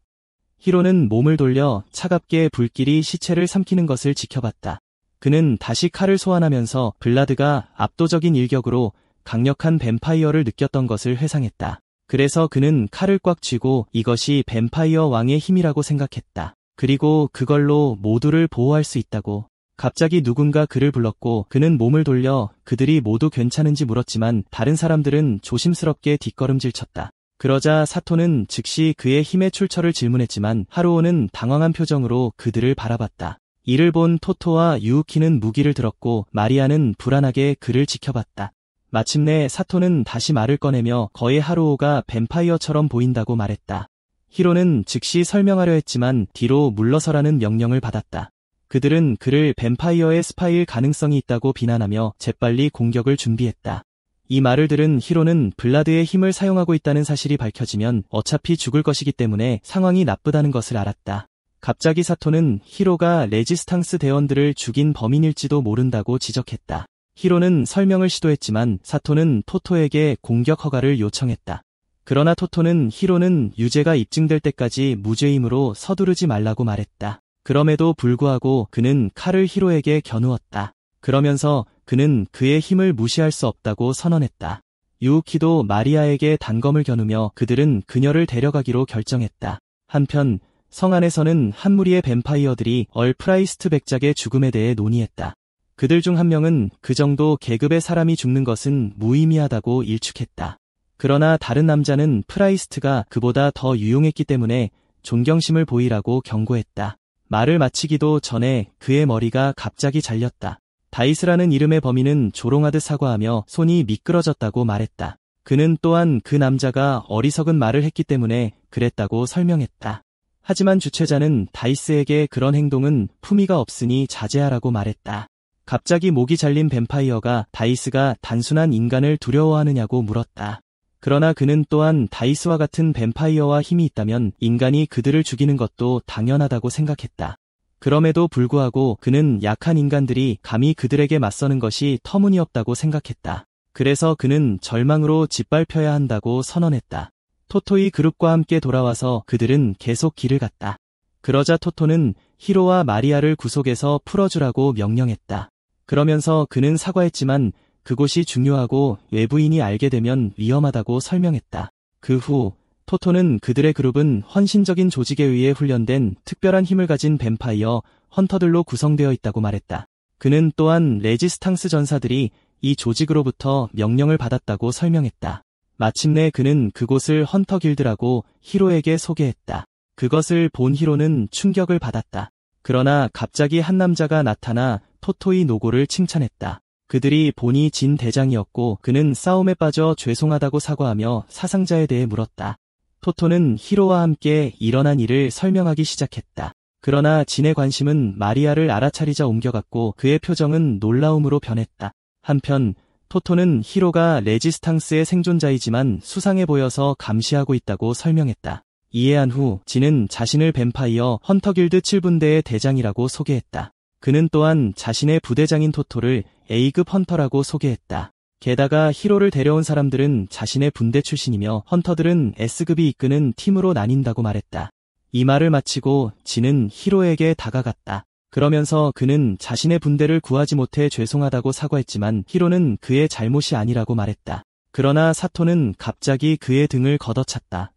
히로는 몸을 돌려 차갑게 불길이 시체를 삼키는 것을 지켜봤다. 그는 다시 칼을 소환하면서 블라드가 압도적인 일격으로 강력한 뱀파이어를 느꼈던 것을 회상했다. 그래서 그는 칼을 꽉 쥐고 이것이 뱀파이어 왕의 힘이라고 생각했다. 그리고 그걸로 모두를 보호할 수 있다고. 갑자기 누군가 그를 불렀고 그는 몸을 돌려 그들이 모두 괜찮은지 물었지만 다른 사람들은 조심스럽게 뒷걸음질 쳤다. 그러자 사토는 즉시 그의 힘의 출처를 질문했지만 하루오는 당황한 표정으로 그들을 바라봤다. 이를 본 토토와 유우키는 무기를 들었고 마리아는 불안하게 그를 지켜봤다. 마침내 사토는 다시 말을 꺼내며 거의 하루오가 뱀파이어처럼 보인다고 말했다. 히로는 즉시 설명하려 했지만 뒤로 물러서라는 명령을 받았다. 그들은 그를 뱀파이어의 스파이일 가능성이 있다고 비난하며 재빨리 공격을 준비했다. 이 말을 들은 히로는 블라드의 힘을 사용하고 있다는 사실이 밝혀지면 어차피 죽을 것이기 때문에 상황이 나쁘다는 것을 알았다. 갑자기 사토는 히로가 레지스탕스 대원들을 죽인 범인일지도 모른다고 지적했다. 히로는 설명을 시도했지만 사토는 토토에게 공격 허가를 요청했다. 그러나 토토는 히로는 유죄가 입증될 때까지 무죄이므로 서두르지 말라고 말했다. 그럼에도 불구하고 그는 칼을 히로에게 겨누었다. 그러면서 그는 그의 힘을 무시할 수 없다고 선언했다. 유우키도 마리아에게 단검을 겨누며 그들은 그녀를 데려가기로 결정했다. 한편 성 안에서는 한 무리의 뱀파이어들이 프라이스트 백작의 죽음에 대해 논의했다. 그들 중 한 명은 그 정도 계급의 사람이 죽는 것은 무의미하다고 일축했다. 그러나 다른 남자는 프라이스트가 그보다 더 유용했기 때문에 존경심을 보이라고 경고했다. 말을 마치기도 전에 그의 머리가 갑자기 잘렸다. 다이스라는 이름의 범인은 조롱하듯 사과하며 손이 미끄러졌다고 말했다. 그는 또한 그 남자가 어리석은 말을 했기 때문에 그랬다고 설명했다. 하지만 주최자는 다이스에게 그런 행동은 품위가 없으니 자제하라고 말했다. 갑자기 목이 잘린 뱀파이어가 다이스가 단순한 인간을 두려워하느냐고 물었다. 그러나 그는 또한 다이스와 같은 뱀파이어와 힘이 있다면 인간이 그들을 죽이는 것도 당연하다고 생각했다. 그럼에도 불구하고 그는 약한 인간들이 감히 그들에게 맞서는 것이 터무니없다고 생각했다. 그래서 그는 절망으로 짓밟혀야 한다고 선언했다. 토토이 그룹과 함께 돌아와서 그들은 계속 길을 갔다. 그러자 토토는 히로와 마리아를 구속해서 풀어주라고 명령했다. 그러면서 그는 사과했지만 그곳이 중요하고 외부인이 알게 되면 위험하다고 설명했다. 그 후 토토는 그들의 그룹은 헌신적인 조직에 의해 훈련된 특별한 힘을 가진 뱀파이어 헌터들로 구성되어 있다고 말했다. 그는 또한 레지스탕스 전사들이 이 조직으로부터 명령을 받았다고 설명했다. 마침내 그는 그곳을 헌터 길드라고 히로에게 소개했다. 그것을 본 히로는 충격을 받았다. 그러나 갑자기 한 남자가 나타나 토토이 노고를 칭찬했다. 그들이 본이 진 대장이었고 그는 싸움에 빠져 죄송하다고 사과하며 사상자에 대해 물었다. 토토는 히로와 함께 일어난 일을 설명하기 시작했다. 그러나 진의 관심은 마리아를 알아차리자 옮겨갔고 그의 표정은 놀라움으로 변했다. 한편 토토는 히로가 레지스탕스의 생존자이지만 수상해 보여서 감시하고 있다고 설명했다. 이해한 후 진은 자신을 뱀파이어 헌터길드 7분대의 대장이라고 소개했다. 그는 또한 자신의 부대장인 토토를 A급 헌터라고 소개했다. 게다가 히로를 데려온 사람들은 자신의 분대 출신이며 헌터들은 S급이 이끄는 팀으로 나뉜다고 말했다. 이 말을 마치고 진은 히로에게 다가갔다. 그러면서 그는 자신의 분대를 구하지 못해 죄송하다고 사과했지만 히로는 그의 잘못이 아니라고 말했다. 그러나 사토는 갑자기 그의 등을 걷어찼다.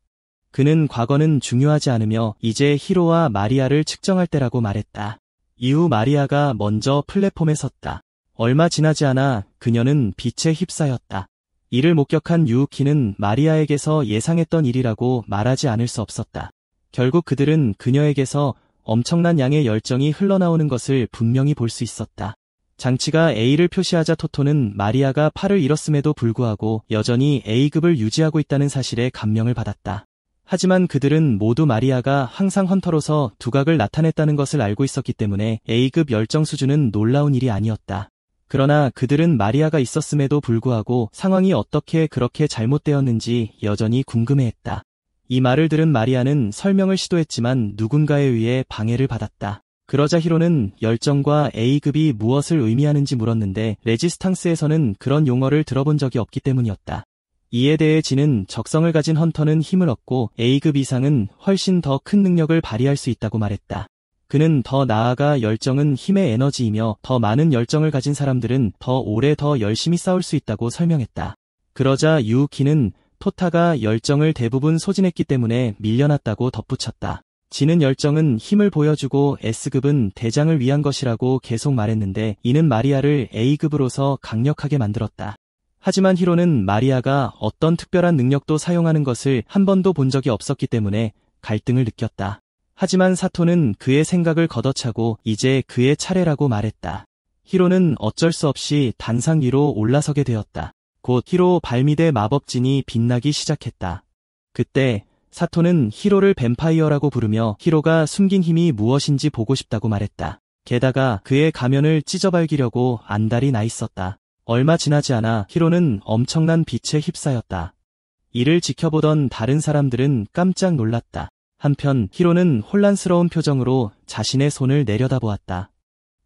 그는 과거는 중요하지 않으며 이제 히로와 마리아를 측정할 때라고 말했다. 이후 마리아가 먼저 플랫폼에 섰다. 얼마 지나지 않아 그녀는 빛에 휩싸였다. 이를 목격한 유우키는 마리아에게서 예상했던 일이라고 말하지 않을 수 없었다. 결국 그들은 그녀에게서 엄청난 양의 열정이 흘러나오는 것을 분명히 볼 수 있었다. 장치가 A를 표시하자 토토는 마리아가 팔을 잃었음에도 불구하고 여전히 A급을 유지하고 있다는 사실에 감명을 받았다. 하지만 그들은 모두 마리아가 항상 헌터로서 두각을 나타냈다는 것을 알고 있었기 때문에 A급 열정 수준은 놀라운 일이 아니었다. 그러나 그들은 마리아가 있었음에도 불구하고 상황이 어떻게 그렇게 잘못되었는지 여전히 궁금해했다. 이 말을 들은 마리아는 설명을 시도했지만 누군가에 의해 방해를 받았다. 그러자 히로는 열정과 A급이 무엇을 의미하는지 물었는데 레지스탕스에서는 그런 용어를 들어본 적이 없기 때문이었다. 이에 대해 진은 적성을 가진 헌터는 힘을 얻고 A급 이상은 훨씬 더 큰 능력을 발휘할 수 있다고 말했다. 그는 더 나아가 열정은 힘의 에너지이며 더 많은 열정을 가진 사람들은 더 오래 더 열심히 싸울 수 있다고 설명했다. 그러자 유우키는 토타가 열정을 대부분 소진했기 때문에 밀려났다고 덧붙였다. 진은 열정은 힘을 보여주고 S급은 대장을 위한 것이라고 계속 말했는데 이는 마리아를 A급으로서 강력하게 만들었다. 하지만 히로는 마리아가 어떤 특별한 능력도 사용하는 것을 한 번도 본 적이 없었기 때문에 갈등을 느꼈다. 하지만 사토는 그의 생각을 걷어차고 이제 그의 차례라고 말했다. 히로는 어쩔 수 없이 단상 위로 올라서게 되었다. 곧 히로 발밑의 마법진이 빛나기 시작했다. 그때 사토는 히로를 뱀파이어라고 부르며 히로가 숨긴 힘이 무엇인지 보고 싶다고 말했다. 게다가 그의 가면을 찢어발기려고 안달이 나 있었다. 얼마 지나지 않아 히로는 엄청난 빛에 휩싸였다. 이를 지켜보던 다른 사람들은 깜짝 놀랐다. 한편 히로는 혼란스러운 표정으로 자신의 손을 내려다보았다.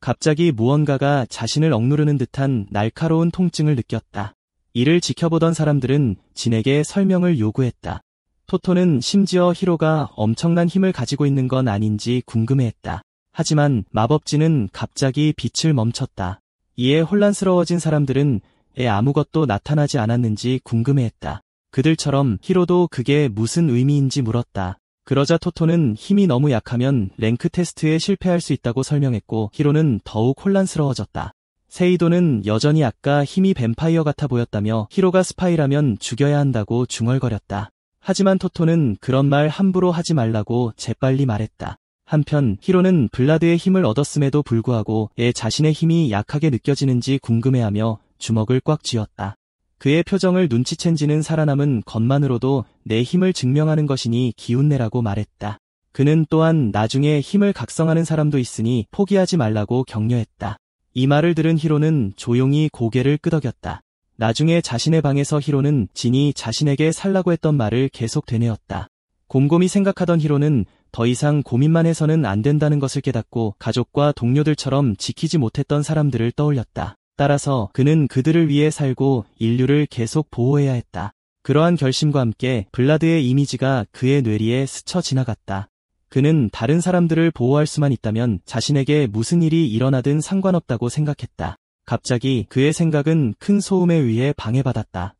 갑자기 무언가가 자신을 억누르는 듯한 날카로운 통증을 느꼈다. 이를 지켜보던 사람들은 진에게 설명을 요구했다. 토토는 심지어 히로가 엄청난 힘을 가지고 있는 건 아닌지 궁금해했다. 하지만 마법진은 갑자기 빛을 멈췄다. 이에 혼란스러워진 사람들은 아무것도 나타나지 않았는지 궁금해했다. 그들처럼 히로도 그게 무슨 의미인지 물었다. 그러자 토토는 힘이 너무 약하면 랭크 테스트에 실패할 수 있다고 설명했고 히로는 더욱 혼란스러워졌다. 세이도는 여전히 아까 힘이 뱀파이어 같아 보였다며 히로가 스파이라면 죽여야 한다고 중얼거렸다. 하지만 토토는 그런 말 함부로 하지 말라고 재빨리 말했다. 한편 히로는 블라드의 힘을 얻었음에도 불구하고 자신의 힘이 약하게 느껴지는지 궁금해하며 주먹을 꽉 쥐었다. 그의 표정을 눈치챈 진은 살아남은 것만으로도 내 힘을 증명하는 것이니 기운내라고 말했다. 그는 또한 나중에 힘을 각성하는 사람도 있으니 포기하지 말라고 격려했다. 이 말을 들은 히로는 조용히 고개를 끄덕였다. 나중에 자신의 방에서 히로는 진이 자신에게 살라고 했던 말을 계속 되뇌었다. 곰곰이 생각하던 히로는 더 이상 고민만 해서는 안 된다는 것을 깨닫고 가족과 동료들처럼 지키지 못했던 사람들을 떠올렸다. 따라서 그는 그들을 위해 살고 인류를 계속 보호해야 했다. 그러한 결심과 함께 블라드의 이미지가 그의 뇌리에 스쳐 지나갔다. 그는 다른 사람들을 보호할 수만 있다면 자신에게 무슨 일이 일어나든 상관없다고 생각했다. 갑자기 그의 생각은 큰 소음에 의해 방해받았다.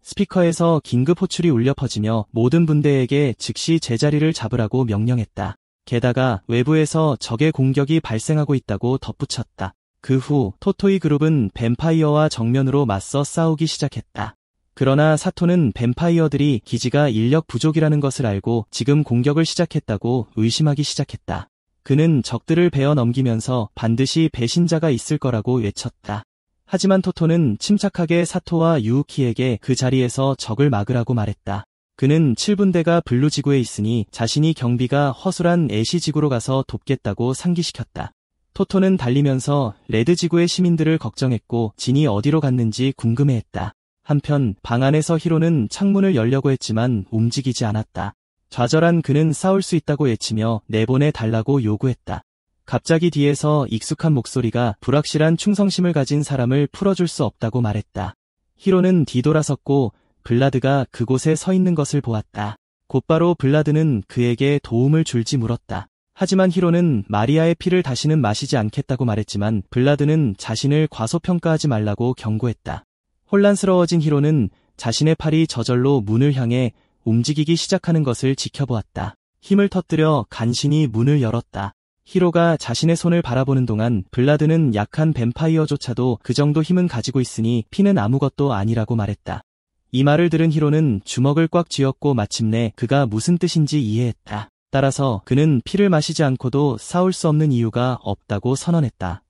스피커에서 긴급 호출이 울려 퍼지며 모든 분대에게 즉시 제자리를 잡으라고 명령했다. 게다가 외부에서 적의 공격이 발생하고 있다고 덧붙였다. 그 후 토토이 그룹은 뱀파이어와 정면으로 맞서 싸우기 시작했다. 그러나 사토는 뱀파이어들이 기지가 인력 부족이라는 것을 알고 지금 공격을 시작했다고 의심하기 시작했다. 그는 적들을 베어 넘기면서 반드시 배신자가 있을 거라고 외쳤다. 하지만 토토는 침착하게 사토와 유우키에게 그 자리에서 적을 막으라고 말했다. 그는 7분대가 블루지구에 있으니 자신이 경비가 허술한 애쉬지구로 가서 돕겠다고 상기시켰다. 토토는 달리면서 레드지구의 시민들을 걱정했고 진이 어디로 갔는지 궁금해했다. 한편 방 안에서 히로는 창문을 열려고 했지만 움직이지 않았다. 좌절한 그는 싸울 수 있다고 외치며 내보내달라고 요구했다. 갑자기 뒤에서 익숙한 목소리가 불확실한 충성심을 가진 사람을 풀어줄 수 없다고 말했다. 히로는 뒤돌아섰고 블라드가 그곳에 서 있는 것을 보았다. 곧바로 블라드는 그에게 도움을 줄지 물었다. 하지만 히로는 마리아의 피를 다시는 마시지 않겠다고 말했지만 블라드는 자신을 과소평가하지 말라고 경고했다. 혼란스러워진 히로는 자신의 팔이 저절로 문을 향해 움직이기 시작하는 것을 지켜보았다. 힘을 터뜨려 간신히 문을 열었다. 히로가 자신의 손을 바라보는 동안 블라드는 약한 뱀파이어조차도 그 정도 힘은 가지고 있으니 피는 아무것도 아니라고 말했다. 이 말을 들은 히로는 주먹을 꽉 쥐었고 마침내 그가 무슨 뜻인지 이해했다. 따라서 그는 피를 마시지 않고도 싸울 수 없는 이유가 없다고 선언했다.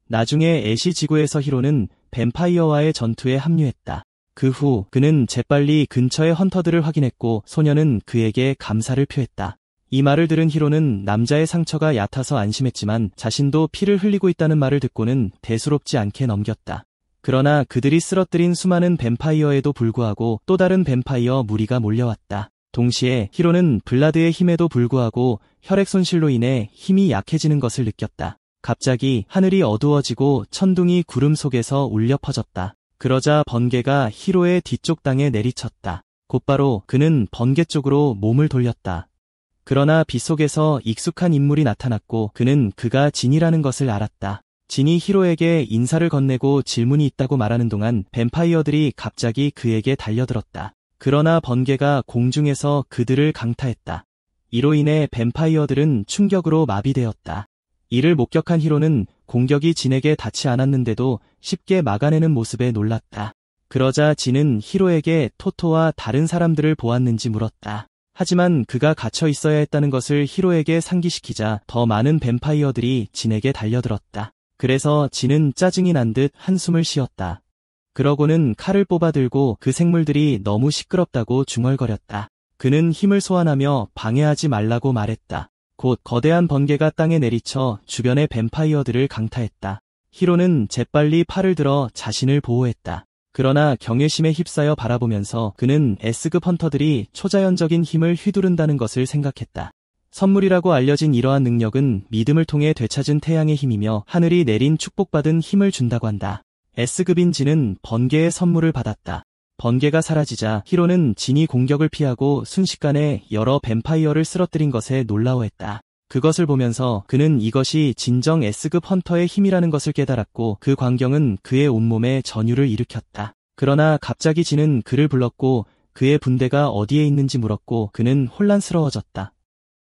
나중에 애쉬지구에서 히로는 뱀파이어와의 전투에 합류했다. 그 후 그는 재빨리 근처의 헌터들을 확인했고 소녀는 그에게 감사를 표했다. 이 말을 들은 히로는 남자의 상처가 얕아서 안심했지만 자신도 피를 흘리고 있다는 말을 듣고는 대수롭지 않게 넘겼다. 그러나 그들이 쓰러뜨린 수많은 뱀파이어에도 불구하고 또 다른 뱀파이어 무리가 몰려왔다. 동시에 히로는 블라드의 힘에도 불구하고 혈액 손실로 인해 힘이 약해지는 것을 느꼈다. 갑자기 하늘이 어두워지고 천둥이 구름 속에서 울려 퍼졌다. 그러자 번개가 히로의 뒤쪽 땅에 내리쳤다. 곧바로 그는 번개 쪽으로 몸을 돌렸다. 그러나 빗속에서 익숙한 인물이 나타났고 그는 그가 진이라는 것을 알았다. 진이 히로에게 인사를 건네고 질문이 있다고 말하는 동안 뱀파이어들이 갑자기 그에게 달려들었다. 그러나 번개가 공중에서 그들을 강타했다. 이로 인해 뱀파이어들은 충격으로 마비되었다. 이를 목격한 히로는 공격이 진에게 닿지 않았는데도 쉽게 막아내는 모습에 놀랐다. 그러자 진은 히로에게 토토와 다른 사람들을 보았는지 물었다. 하지만 그가 갇혀 있어야 했다는 것을 히로에게 상기시키자 더 많은 뱀파이어들이 진에게 달려들었다. 그래서 진은 짜증이 난 듯 한숨을 쉬었다. 그러고는 칼을 뽑아들고 그 생물들이 너무 시끄럽다고 중얼거렸다. 그는 힘을 소환하며 방해하지 말라고 말했다. 곧 거대한 번개가 땅에 내리쳐 주변의 뱀파이어들을 강타했다. 히로는 재빨리 팔을 들어 자신을 보호했다. 그러나 경외심에 휩싸여 바라보면서 그는 S급 헌터들이 초자연적인 힘을 휘두른다는 것을 생각했다. 선물이라고 알려진 이러한 능력은 믿음을 통해 되찾은 태양의 힘이며 하늘이 내린 축복받은 힘을 준다고 한다. S급인 진은 번개의 선물을 받았다. 번개가 사라지자 히로는 진이 공격을 피하고 순식간에 여러 뱀파이어를 쓰러뜨린 것에 놀라워했다. 그것을 보면서 그는 이것이 진정 S급 헌터의 힘이라는 것을 깨달았고 그 광경은 그의 온몸에 전율을 일으켰다. 그러나 갑자기 진은 그를 불렀고 그의 분대가 어디에 있는지 물었고 그는 혼란스러워졌다.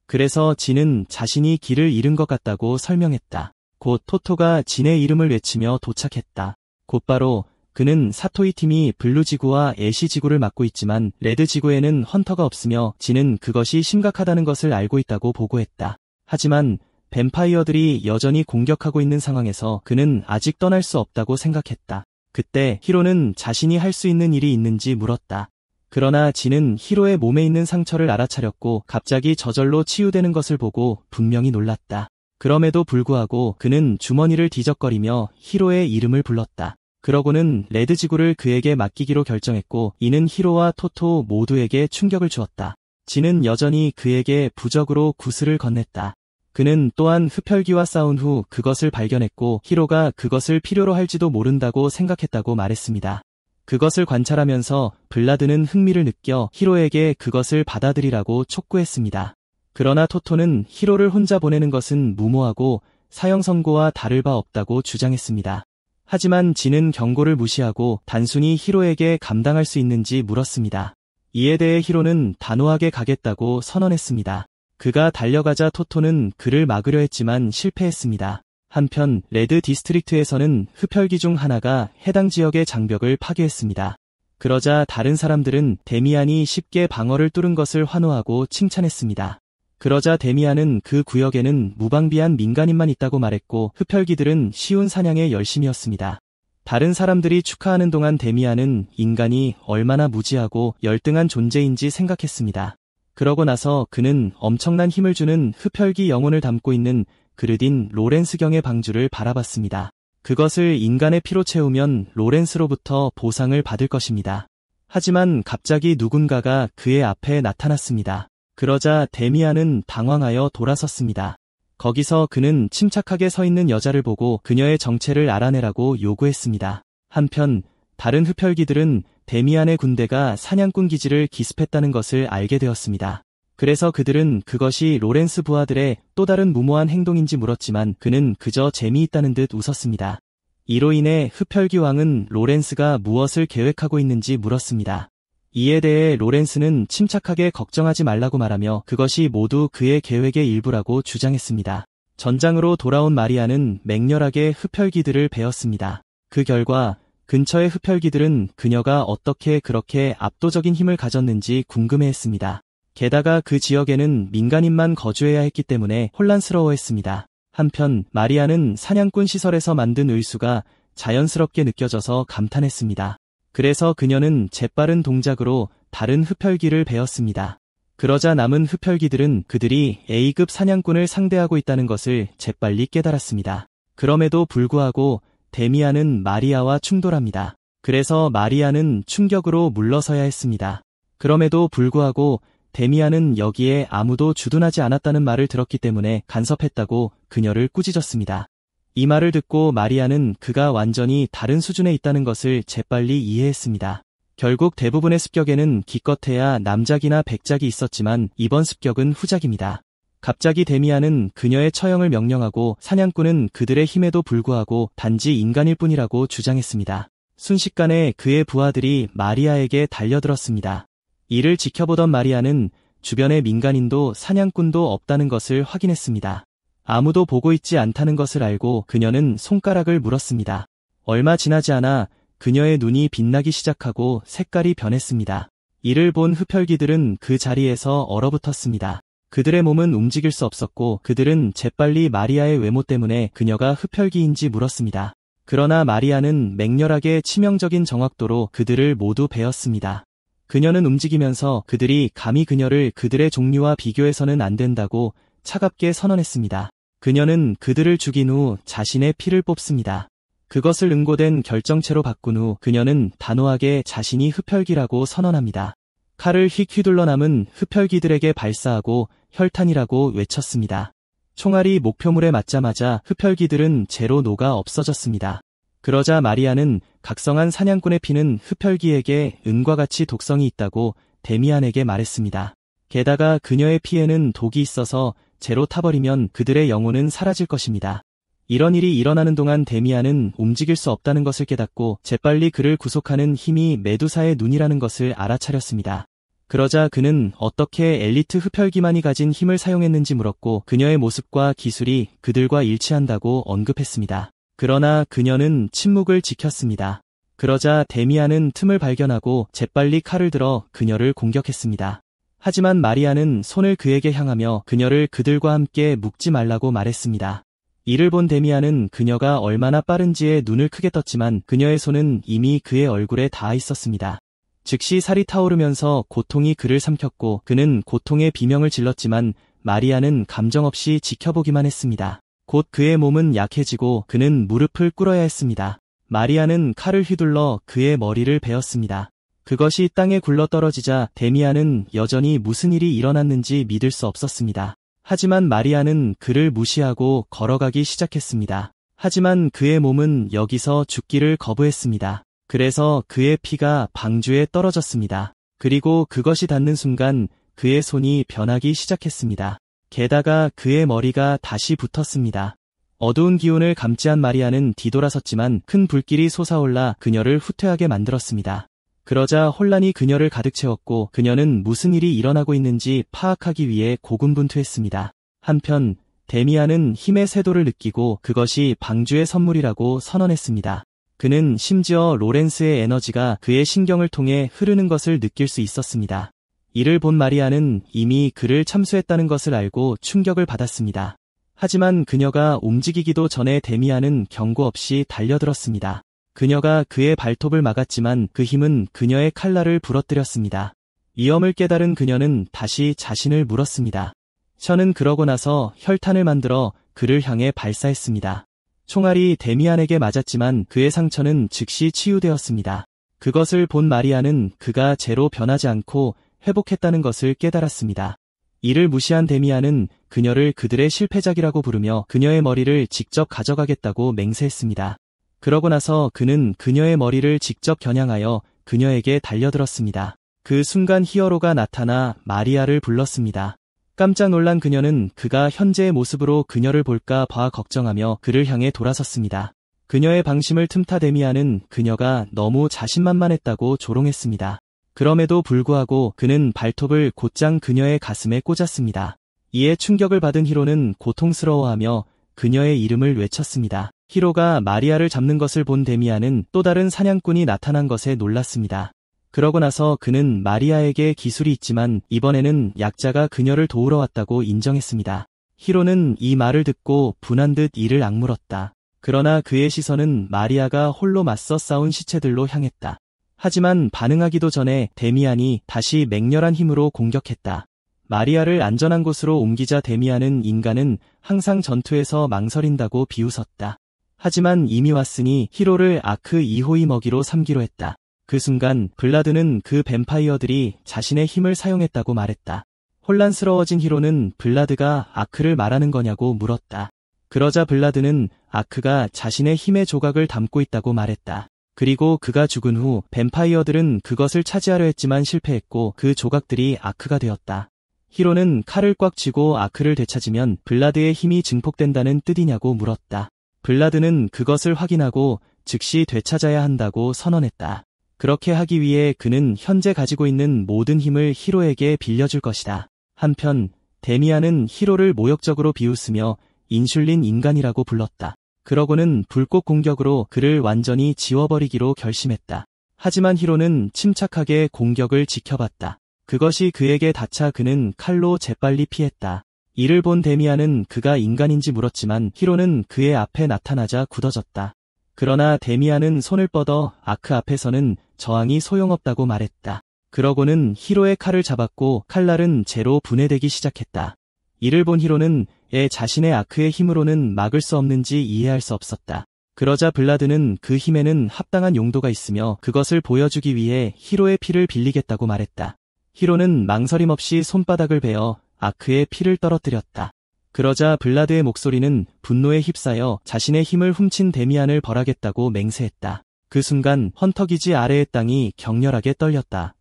그래서 진은 자신이 길을 잃은 것 같다고 설명했다. 곧 토토가 진의 이름을 외치며 도착했다. 곧바로 그는 사토이 팀이 블루지구와 애쉬지구를 맡고 있지만 레드지구에는 헌터가 없으며 진은 그것이 심각하다는 것을 알고 있다고 보고했다. 하지만 뱀파이어들이 여전히 공격하고 있는 상황에서 그는 아직 떠날 수 없다고 생각했다. 그때 히로는 자신이 할 수 있는 일이 있는지 물었다. 그러나 진은 히로의 몸에 있는 상처를 알아차렸고 갑자기 저절로 치유되는 것을 보고 분명히 놀랐다. 그럼에도 불구하고 그는 주머니를 뒤적거리며 히로의 이름을 불렀다. 그러고는 레드 지구를 그에게 맡기기로 결정했고 이는 히로와 토토 모두에게 충격을 주었다. 진은 여전히 그에게 부적으로 구슬을 건넸다. 그는 또한 흡혈귀와 싸운 후 그것을 발견했고 히로가 그것을 필요로 할지도 모른다고 생각했다고 말했습니다. 그것을 관찰하면서 블라드는 흥미를 느껴 히로에게 그것을 받아들이라고 촉구했습니다. 그러나 토토는 히로를 혼자 보내는 것은 무모하고 사형 선고와 다를 바 없다고 주장했습니다. 하지만 진은 경고를 무시하고 단순히 히로에게 감당할 수 있는지 물었습니다. 이에 대해 히로는 단호하게 가겠다고 선언했습니다. 그가 달려가자 토토는 그를 막으려 했지만 실패했습니다. 한편 레드 디스트릭트에서는 흡혈귀 중 하나가 해당 지역의 장벽을 파괴했습니다. 그러자 다른 사람들은 데미안이 쉽게 방어를 뚫은 것을 환호하고 칭찬했습니다. 그러자 데미안은 그 구역에는 무방비한 민간인만 있다고 말했고 흡혈귀들은 쉬운 사냥에 열심이었습니다. 다른 사람들이 축하하는 동안 데미안은 인간이 얼마나 무지하고 열등한 존재인지 생각했습니다. 그러고 나서 그는 엄청난 힘을 주는 흡혈귀 영혼을 담고 있는 그르딘 로렌스경의 방주를 바라봤습니다. 그것을 인간의 피로 채우면 로렌스로부터 보상을 받을 것입니다. 하지만 갑자기 누군가가 그의 앞에 나타났습니다. 그러자 데미안은 당황하여 돌아섰습니다. 거기서 그는 침착하게 서 있는 여자를 보고 그녀의 정체를 알아내라고 요구했습니다. 한편 다른 흡혈귀들은 데미안의 군대가 사냥꾼 기지를 기습했다는 것을 알게 되었습니다. 그래서 그들은 그것이 로렌스 부하들의 또 다른 무모한 행동인지 물었지만 그는 그저 재미있다는 듯 웃었습니다. 이로 인해 흡혈귀 왕은 로렌스가 무엇을 계획하고 있는지 물었습니다. 이에 대해 로렌스는 침착하게 걱정하지 말라고 말하며 그것이 모두 그의 계획의 일부라고 주장했습니다. 전장으로 돌아온 마리아는 맹렬하게 흡혈귀들을 베었습니다. 그 결과 근처의 흡혈귀들은 그녀가 어떻게 그렇게 압도적인 힘을 가졌는지 궁금해했습니다. 게다가 그 지역에는 민간인만 거주해야 했기 때문에 혼란스러워했습니다. 한편 마리아는 사냥꾼 시설에서 만든 의수가 자연스럽게 느껴져서 감탄했습니다. 그래서 그녀는 재빠른 동작으로 다른 흡혈귀를 베었습니다. 그러자 남은 흡혈귀들은 그들이 A급 사냥꾼을 상대하고 있다는 것을 재빨리 깨달았습니다. 그럼에도 불구하고 데미안은 마리아와 충돌합니다. 그래서 마리아는 충격으로 물러서야 했습니다. 그럼에도 불구하고 데미안은 여기에 아무도 주둔하지 않았다는 말을 들었기 때문에 간섭했다고 그녀를 꾸짖었습니다. 이 말을 듣고 마리아는 그가 완전히 다른 수준에 있다는 것을 재빨리 이해했습니다. 결국 대부분의 습격에는 기껏해야 남작이나 백작이 있었지만 이번 습격은 후작입니다. 갑자기 데미안은 그녀의 처형을 명령하고 사냥꾼은 그들의 힘에도 불구하고 단지 인간일 뿐이라고 주장했습니다. 순식간에 그의 부하들이 마리아에게 달려들었습니다. 이를 지켜보던 마리아는 주변의 민간인도 사냥꾼도 없다는 것을 확인했습니다. 아무도 보고 있지 않다는 것을 알고 그녀는 손가락을 물었습니다. 얼마 지나지 않아 그녀의 눈이 빛나기 시작하고 색깔이 변했습니다. 이를 본 흡혈귀들은 그 자리에서 얼어붙었습니다. 그들의 몸은 움직일 수 없었고 그들은 재빨리 마리아의 외모 때문에 그녀가 흡혈귀인지 물었습니다. 그러나 마리아는 맹렬하게 치명적인 정확도로 그들을 모두 베었습니다. 그녀는 움직이면서 그들이 감히 그녀를 그들의 종류와 비교해서는 안 된다고 차갑게 선언했습니다. 그녀는 그들을 죽인 후 자신의 피를 뽑습니다. 그것을 응고된 결정체로 바꾼 후 그녀는 단호하게 자신이 흡혈귀라고 선언합니다. 칼을 휙 휘둘러 남은 흡혈귀들에게 발사하고 혈탄이라고 외쳤습니다. 총알이 목표물에 맞자마자 흡혈귀들은 재로 녹아 없어졌습니다. 그러자 마리아는 각성한 사냥꾼의 피는 흡혈귀에게 은과 같이 독성이 있다고 데미안에게 말했습니다. 게다가 그녀의 피에는 독이 있어서 재로 타버리면 그들의 영혼은 사라질 것입니다. 이런 일이 일어나는 동안 데미안은 움직일 수 없다는 것을 깨닫고 재빨리 그를 구속하는 힘이 메두사의 눈이라는 것을 알아차렸습니다. 그러자 그는 어떻게 엘리트 흡혈귀만이 가진 힘을 사용했는지 물었고 그녀의 모습과 기술이 그들과 일치한다고 언급했습니다. 그러나 그녀는 침묵을 지켰습니다. 그러자 데미안은 틈을 발견하고 재빨리 칼을 들어 그녀를 공격했습니다. 하지만 마리아는 손을 그에게 향하며 그녀를 그들과 함께 묶지 말라고 말했습니다. 이를 본 데미안은 그녀가 얼마나 빠른지에 눈을 크게 떴지만 그녀의 손은 이미 그의 얼굴에 닿아 있었습니다. 즉시 살이 타오르면서 고통이 그를 삼켰고 그는 고통의 비명을 질렀지만 마리아는 감정 없이 지켜보기만 했습니다. 곧 그의 몸은 약해지고 그는 무릎을 꿇어야 했습니다. 마리아는 칼을 휘둘러 그의 머리를 베었습니다. 그것이 땅에 굴러떨어지자 데미안은 여전히 무슨 일이 일어났는지 믿을 수 없었습니다. 하지만 마리아는 그를 무시하고 걸어가기 시작했습니다. 하지만 그의 몸은 여기서 죽기를 거부했습니다. 그래서 그의 피가 방주에 떨어졌습니다. 그리고 그것이 닿는 순간 그의 손이 변하기 시작했습니다. 게다가 그의 머리가 다시 붙었습니다. 어두운 기운을 감지한 마리아는 뒤돌아섰지만 큰 불길이 솟아올라 그녀를 후퇴하게 만들었습니다. 그러자 혼란이 그녀를 가득 채웠고 그녀는 무슨 일이 일어나고 있는지 파악하기 위해 고군분투했습니다. 한편 데미안은 힘의 쇄도를 느끼고 그것이 방주의 선물이라고 선언했습니다. 그는 심지어 로렌스의 에너지가 그의 신경을 통해 흐르는 것을 느낄 수 있었습니다. 이를 본 마리아는 이미 그를 참수했다는 것을 알고 충격을 받았습니다. 하지만 그녀가 움직이기도 전에 데미안은 경고 없이 달려들었습니다. 그녀가 그의 발톱을 막았지만 그 힘은 그녀의 칼날을 부러뜨렸습니다. 위험을 깨달은 그녀는 다시 자신을 물었습니다. 션은 그러고 나서 혈탄을 만들어 그를 향해 발사했습니다. 총알이 데미안에게 맞았지만 그의 상처는 즉시 치유되었습니다. 그것을 본 마리아는 그가 제로 변하지 않고 회복했다는 것을 깨달았습니다. 이를 무시한 데미안은 그녀를 그들의 실패작이라고 부르며 그녀의 머리를 직접 가져가겠다고 맹세했습니다. 그러고 나서 그는 그녀의 머리를 직접 겨냥하여 그녀에게 달려들었습니다. 그 순간 히어로가 나타나 마리아를 불렀습니다. 깜짝 놀란 그녀는 그가 현재의 모습으로 그녀를 볼까 봐 걱정하며 그를 향해 돌아섰습니다. 그녀의 방심을 틈타 데미안은 그녀가 너무 자신만만했다고 조롱했습니다. 그럼에도 불구하고 그는 발톱을 곧장 그녀의 가슴에 꽂았습니다. 이에 충격을 받은 히로는 고통스러워하며 그녀의 이름을 외쳤습니다. 히로가 마리아를 잡는 것을 본 데미안은 또 다른 사냥꾼이 나타난 것에 놀랐습니다. 그러고 나서 그는 마리아에게 기술이 있지만 이번에는 약자가 그녀를 도우러 왔다고 인정했습니다. 히로는 이 말을 듣고 분한 듯 이를 악물었다. 그러나 그의 시선은 마리아가 홀로 맞서 싸운 시체들로 향했다. 하지만 반응하기도 전에 데미안이 다시 맹렬한 힘으로 공격했다. 마리아를 안전한 곳으로 옮기자 데미안은 인간은 항상 전투에서 망설인다고 비웃었다. 하지만 이미 왔으니 히로를 아크 2호의 먹이로 삼기로 했다. 그 순간 블라드는 그 뱀파이어들이 자신의 힘을 사용했다고 말했다. 혼란스러워진 히로는 블라드가 아크를 말하는 거냐고 물었다. 그러자 블라드는 아크가 자신의 힘의 조각을 담고 있다고 말했다. 그리고 그가 죽은 후 뱀파이어들은 그것을 차지하려 했지만 실패했고 그 조각들이 아크가 되었다. 히로는 칼을 꽉 쥐고 아크를 되찾으면 블라드의 힘이 증폭된다는 뜻이냐고 물었다. 블라드는 그것을 확인하고 즉시 되찾아야 한다고 선언했다. 그렇게 하기 위해 그는 현재 가지고 있는 모든 힘을 히로에게 빌려줄 것이다. 한편 데미안은 히로를 모욕적으로 비웃으며 인슐린 인간이라고 불렀다. 그러고는 불꽃 공격으로 그를 완전히 지워버리기로 결심했다. 하지만 히로는 침착하게 공격을 지켜봤다. 그것이 그에게 닿자 그는 칼로 재빨리 피했다. 이를 본 데미안은 그가 인간인지 물었지만 히로는 그의 앞에 나타나자 굳어졌다. 그러나 데미안은 손을 뻗어 아크 앞에서는 저항이 소용없다고 말했다. 그러고는 히로의 칼을 잡았고 칼날은 재로 분해되기 시작했다. 이를 본 히로는 자신의 아크의 힘으로는 막을 수 없는지 이해할 수 없었다. 그러자 블라드는 그 힘에는 합당한 용도가 있으며 그것을 보여주기 위해 히로의 피를 빌리겠다고 말했다. 히로는 망설임 없이 손바닥을 베어 아크의 피를 떨어뜨렸다. 그러자 블라드의 목소리는 분노에 휩싸여 자신의 힘을 훔친 데미안을 벌하겠다고 맹세했다. 그 순간 헌터기지 아래의 땅이 격렬하게 떨렸다.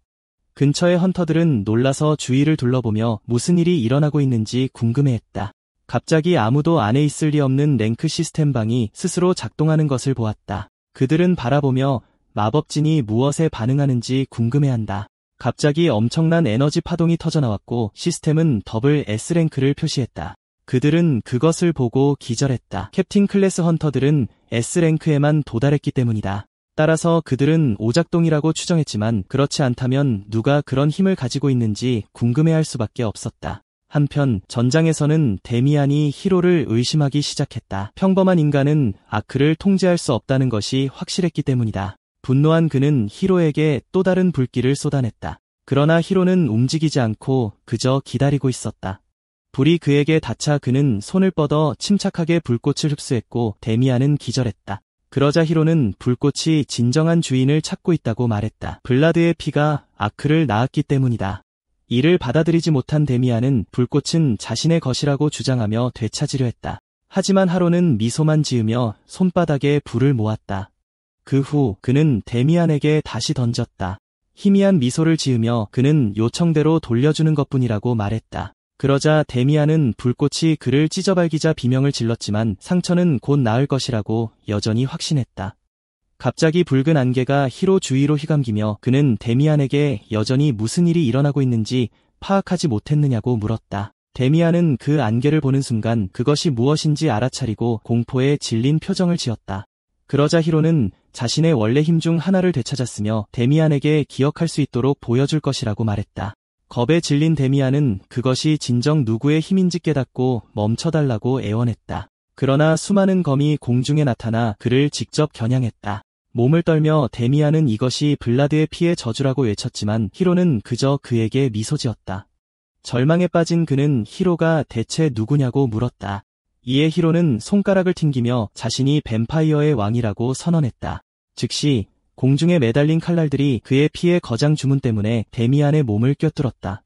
근처의 헌터들은 놀라서 주위를 둘러보며 무슨 일이 일어나고 있는지 궁금해했다. 갑자기 아무도 안에 있을 리 없는 랭크 시스템 방이 스스로 작동하는 것을 보았다. 그들은 바라보며 마법진이 무엇에 반응하는지 궁금해한다. 갑자기 엄청난 에너지 파동이 터져나왔고 시스템은 더블 S랭크를 표시했다. 그들은 그것을 보고 기절했다. 캡틴 클래스 헌터들은 S랭크에만 도달했기 때문이다. 따라서 그들은 오작동이라고 추정했지만 그렇지 않다면 누가 그런 힘을 가지고 있는지 궁금해할 수밖에 없었다. 한편 전장에서는 데미안이 히로를 의심하기 시작했다. 평범한 인간은 아크를 통제할 수 없다는 것이 확실했기 때문이다. 분노한 그는 히로에게 또 다른 불길을 쏟아냈다. 그러나 히로는 움직이지 않고 그저 기다리고 있었다. 불이 그에게 닿자 그는 손을 뻗어 침착하게 불꽃을 흡수했고 데미안은 기절했다. 그러자 히로는 불꽃이 진정한 주인을 찾고 있다고 말했다. 블라드의 피가 아크를 낳았기 때문이다. 이를 받아들이지 못한 데미안은 불꽃은 자신의 것이라고 주장하며 되찾으려 했다. 하지만 하로는 미소만 지으며 손바닥에 불을 모았다. 그 후 그는 데미안에게 다시 던졌다. 희미한 미소를 지으며 그는 요청대로 돌려주는 것뿐이라고 말했다. 그러자 데미안은 불꽃이 그를 찢어발기자 비명을 질렀지만 상처는 곧 나을 것이라고 여전히 확신했다. 갑자기 붉은 안개가 히로 주위로 휘감기며 그는 데미안에게 여전히 무슨 일이 일어나고 있는지 파악하지 못했느냐고 물었다. 데미안은 그 안개를 보는 순간 그것이 무엇인지 알아차리고 공포에 질린 표정을 지었다. 그러자 히로는 자신의 원래 힘 중 하나를 되찾았으며 데미안에게 기억할 수 있도록 보여줄 것이라고 말했다. 겁에 질린 데미안은 그것이 진정 누구의 힘인지 깨닫고 멈춰달라고 애원했다. 그러나 수많은 검이 공중에 나타나 그를 직접 겨냥했다. 몸을 떨며 데미안은 이것이 블라드의 피의 저주라고 외쳤지만 히로는 그저 그에게 미소 지었다. 절망에 빠진 그는 히로가 대체 누구냐고 물었다. 이에 히로는 손가락을 튕기며 자신이 뱀파이어의 왕이라고 선언했다. 즉시 공중에 매달린 칼날들이 그의 피의 거장 주문 때문에 데미안의 몸을 꿰뚫었다.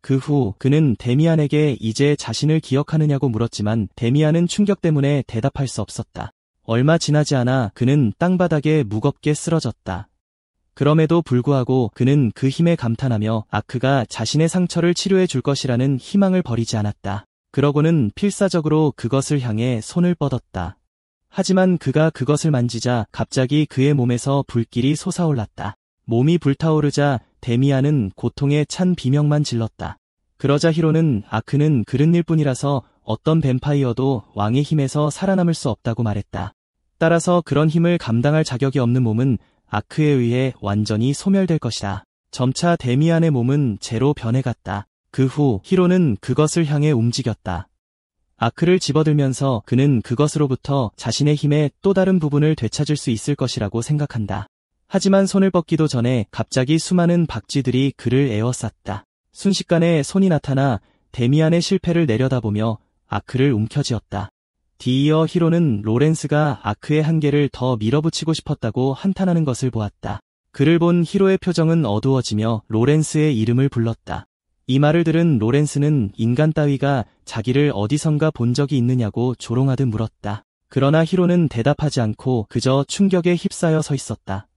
그 후 그는 데미안에게 이제 자신을 기억하느냐고 물었지만 데미안은 충격 때문에 대답할 수 없었다. 얼마 지나지 않아 그는 땅바닥에 무겁게 쓰러졌다. 그럼에도 불구하고 그는 그 힘에 감탄하며 아크가 자신의 상처를 치료해 줄 것이라는 희망을 버리지 않았다. 그러고는 필사적으로 그것을 향해 손을 뻗었다. 하지만 그가 그것을 만지자 갑자기 그의 몸에서 불길이 솟아올랐다. 몸이 불타오르자 데미안은 고통에 찬 비명만 질렀다. 그러자 히로는 아크는 그릇일 뿐이라서 어떤 뱀파이어도 왕의 힘에서 살아남을 수 없다고 말했다. 따라서 그런 힘을 감당할 자격이 없는 몸은 아크에 의해 완전히 소멸될 것이다. 점차 데미안의 몸은 재로 변해갔다. 그 후 히로는 그것을 향해 움직였다. 아크를 집어들면서 그는 그것으로부터 자신의 힘의 또 다른 부분을 되찾을 수 있을 것이라고 생각한다. 하지만 손을 뻗기도 전에 갑자기 수많은 박쥐들이 그를 에워쌌다. 순식간에 손이 나타나 데미안의 실패를 내려다보며 아크를 움켜쥐었다. 뒤이어 히로는 로렌스가 아크의 한계를 더 밀어붙이고 싶었다고 한탄하는 것을 보았다. 그를 본 히로의 표정은 어두워지며 로렌스의 이름을 불렀다. 이 말을 들은 로렌스는 인간 따위가 자기를 어디선가 본 적이 있느냐고 조롱하듯 물었다. 그러나 히로는 대답하지 않고 그저 충격에 휩싸여 서 있었다.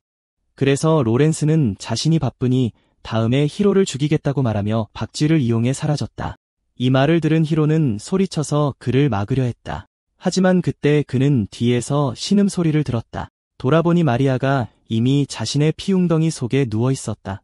그래서 로렌스는 자신이 바쁘니 다음에 히로를 죽이겠다고 말하며 박쥐를 이용해 사라졌다. 이 말을 들은 히로는 소리쳐서 그를 막으려 했다. 하지만 그때 그는 뒤에서 신음소리를 들었다. 돌아보니 마리아가 이미 자신의 피웅덩이 속에 누워 있었다.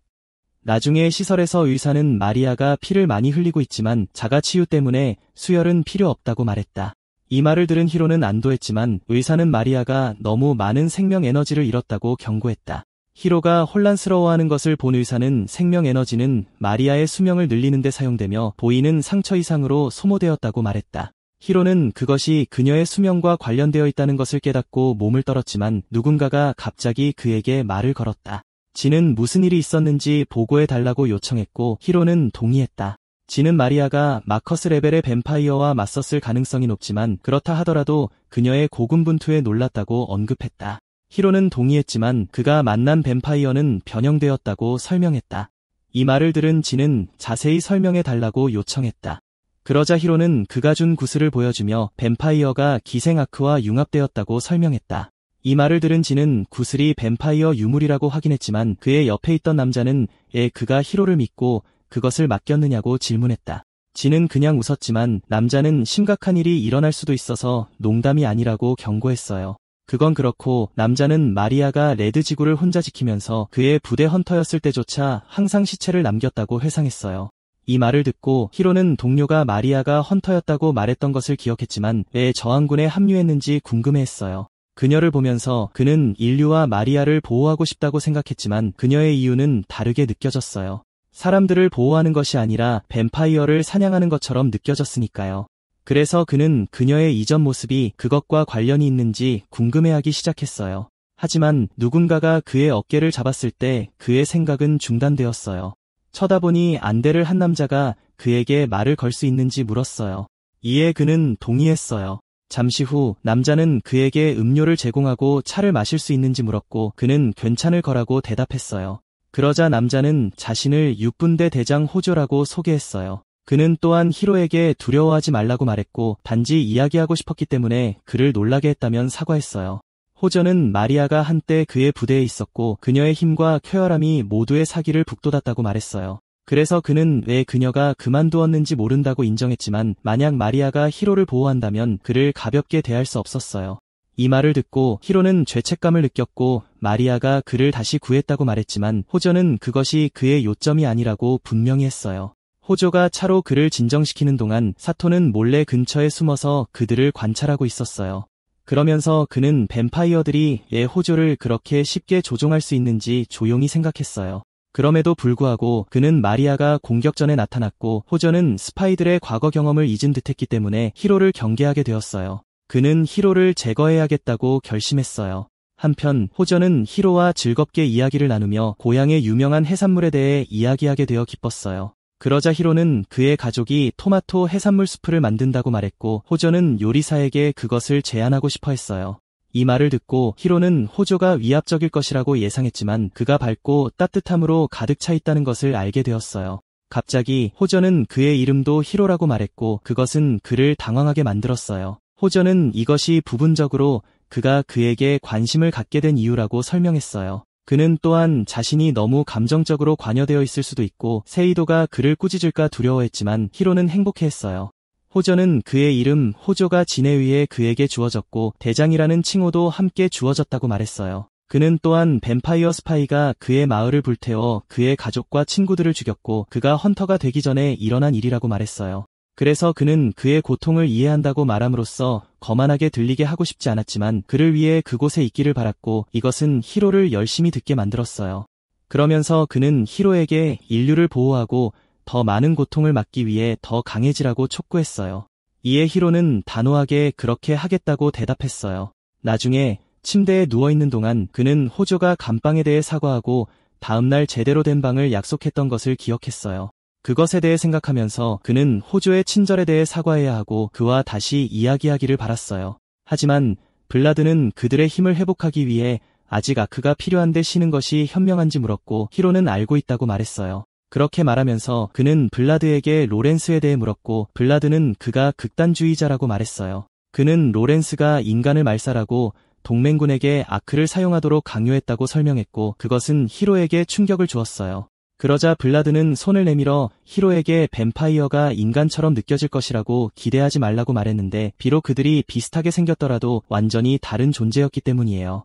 나중에 시설에서 의사는 마리아가 피를 많이 흘리고 있지만 자가치유 때문에 수혈은 필요 없다고 말했다. 이 말을 들은 히로는 안도했지만 의사는 마리아가 너무 많은 생명 에너지를 잃었다고 경고했다. 히로가 혼란스러워하는 것을 본 의사는 생명 에너지는 마리아의 수명을 늘리는 데 사용되며 보이는 상처 이상으로 소모되었다고 말했다. 히로는 그것이 그녀의 수명과 관련되어 있다는 것을 깨닫고 몸을 떨었지만 누군가가 갑자기 그에게 말을 걸었다. 지는 무슨 일이 있었는지 보고해달라고 요청했고 히로는 동의했다. 지는 마리아가 마커스 레벨의 뱀파이어와 맞섰을 가능성이 높지만 그렇다 하더라도 그녀의 고군분투에 놀랐다고 언급했다. 히로는 동의했지만 그가 만난 뱀파이어는 변형되었다고 설명했다. 이 말을 들은 지는 자세히 설명해달라고 요청했다. 그러자 히로는 그가 준 구슬을 보여주며 뱀파이어가 기생아크와 융합되었다고 설명했다. 이 말을 들은 지는 구슬이 뱀파이어 유물이라고 확인했지만 그의 옆에 있던 남자는 그가 히로를 믿고 그것을 맡겼느냐고 질문했다. 지는 그냥 웃었지만 남자는 심각한 일이 일어날 수도 있어서 농담이 아니라고 경고했어요. 그건 그렇고 남자는 마리아가 레드 지구를 혼자 지키면서 그의 부대 헌터였을 때조차 항상 시체를 남겼다고 회상했어요. 이 말을 듣고 히로는 동료가 마리아가 헌터였다고 말했던 것을 기억했지만 왜 저항군에 합류했는지 궁금해했어요. 그녀를 보면서 그는 인류와 마리아를 보호하고 싶다고 생각했지만 그녀의 이유는 다르게 느껴졌어요. 사람들을 보호하는 것이 아니라 뱀파이어를 사냥하는 것처럼 느껴졌으니까요. 그래서 그는 그녀의 이전 모습이 그것과 관련이 있는지 궁금해하기 시작했어요. 하지만 누군가가 그의 어깨를 잡았을 때 그의 생각은 중단되었어요. 쳐다보니 안대를 한 남자가 그에게 말을 걸 수 있는지 물었어요. 이에 그는 동의했어요. 잠시 후 남자는 그에게 음료를 제공하고 차를 마실 수 있는지 물었고 그는 괜찮을 거라고 대답했어요. 그러자 남자는 자신을 육군대 대장 호조라고 소개했어요. 그는 또한 히로에게 두려워하지 말라고 말했고 단지 이야기하고 싶었기 때문에 그를 놀라게 했다면 사과했어요. 호조는 마리아가 한때 그의 부대에 있었고 그녀의 힘과 쾌활함이 모두의 사기를 북돋았다고 말했어요. 그래서 그는 왜 그녀가 그만두었는지 모른다고 인정했지만 만약 마리아가 히로를 보호한다면 그를 가볍게 대할 수 없었어요. 이 말을 듣고 히로는 죄책감을 느꼈고 마리아가 그를 다시 구했다고 말했지만 호조는 그것이 그의 요점이 아니라고 분명히 했어요. 호조가 차로 그를 진정시키는 동안 사토는 몰래 근처에 숨어서 그들을 관찰하고 있었어요. 그러면서 그는 뱀파이어들이 왜 호조를 그렇게 쉽게 조종할 수 있는지 조용히 생각했어요. 그럼에도 불구하고 그는 마리아가 공격 전에 나타났고 호조는 스파이들의 과거 경험을 잊은 듯했기 때문에 히로를 경계하게 되었어요. 그는 히로를 제거해야겠다고 결심했어요. 한편 호조는 히로와 즐겁게 이야기를 나누며 고향의 유명한 해산물에 대해 이야기하게 되어 기뻤어요. 그러자 히로는 그의 가족이 토마토 해산물 수프를 만든다고 말했고 호조는 요리사에게 그것을 제안하고 싶어 했어요. 이 말을 듣고 히로는 호조가 위압적일 것이라고 예상했지만 그가 밝고 따뜻함으로 가득 차 있다는 것을 알게 되었어요. 갑자기 호조는 그의 이름도 히로라고 말했고 그것은 그를 당황하게 만들었어요. 호조는 이것이 부분적으로 그가 그에게 관심을 갖게 된 이유라고 설명했어요. 그는 또한 자신이 너무 감정적으로 관여되어 있을 수도 있고 세이도가 그를 꾸짖을까 두려워했지만 히로는 행복해했어요. 호조는 그의 이름 호조가 진에 의해 그에게 주어졌고 대장이라는 칭호도 함께 주어졌다고 말했어요. 그는 또한 뱀파이어 스파이가 그의 마을을 불태워 그의 가족과 친구들을 죽였고 그가 헌터가 되기 전에 일어난 일이라고 말했어요. 그래서 그는 그의 고통을 이해한다고 말함으로써 거만하게 들리게 하고 싶지 않았지만 그를 위해 그곳에 있기를 바랐고 이것은 히로를 열심히 듣게 만들었어요. 그러면서 그는 히로에게 인류를 보호하고 더 많은 고통을 막기 위해 더 강해지라고 촉구했어요. 이에 히로는 단호하게 그렇게 하겠다고 대답했어요. 나중에 침대에 누워있는 동안 그는 호조가 감방에 대해 사과하고 다음날 제대로 된 방을 약속했던 것을 기억했어요. 그것에 대해 생각하면서 그는 호조의 친절에 대해 사과해야 하고 그와 다시 이야기하기를 바랐어요. 하지만 블라드는 그들의 힘을 회복하기 위해 아직 아크가 필요한데 쉬는 것이 현명한지 물었고 히로는 알고 있다고 말했어요. 그렇게 말하면서 그는 블라드에게 로렌스에 대해 물었고 블라드는 그가 극단주의자라고 말했어요. 그는 로렌스가 인간을 말살하고 동맹군에게 아크를 사용하도록 강요했다고 설명했고 그것은 히로에게 충격을 주었어요. 그러자 블라드는 손을 내밀어 히로에게 뱀파이어가 인간처럼 느껴질 것이라고 기대하지 말라고 말했는데 비록 그들이 비슷하게 생겼더라도 완전히 다른 존재였기 때문이에요.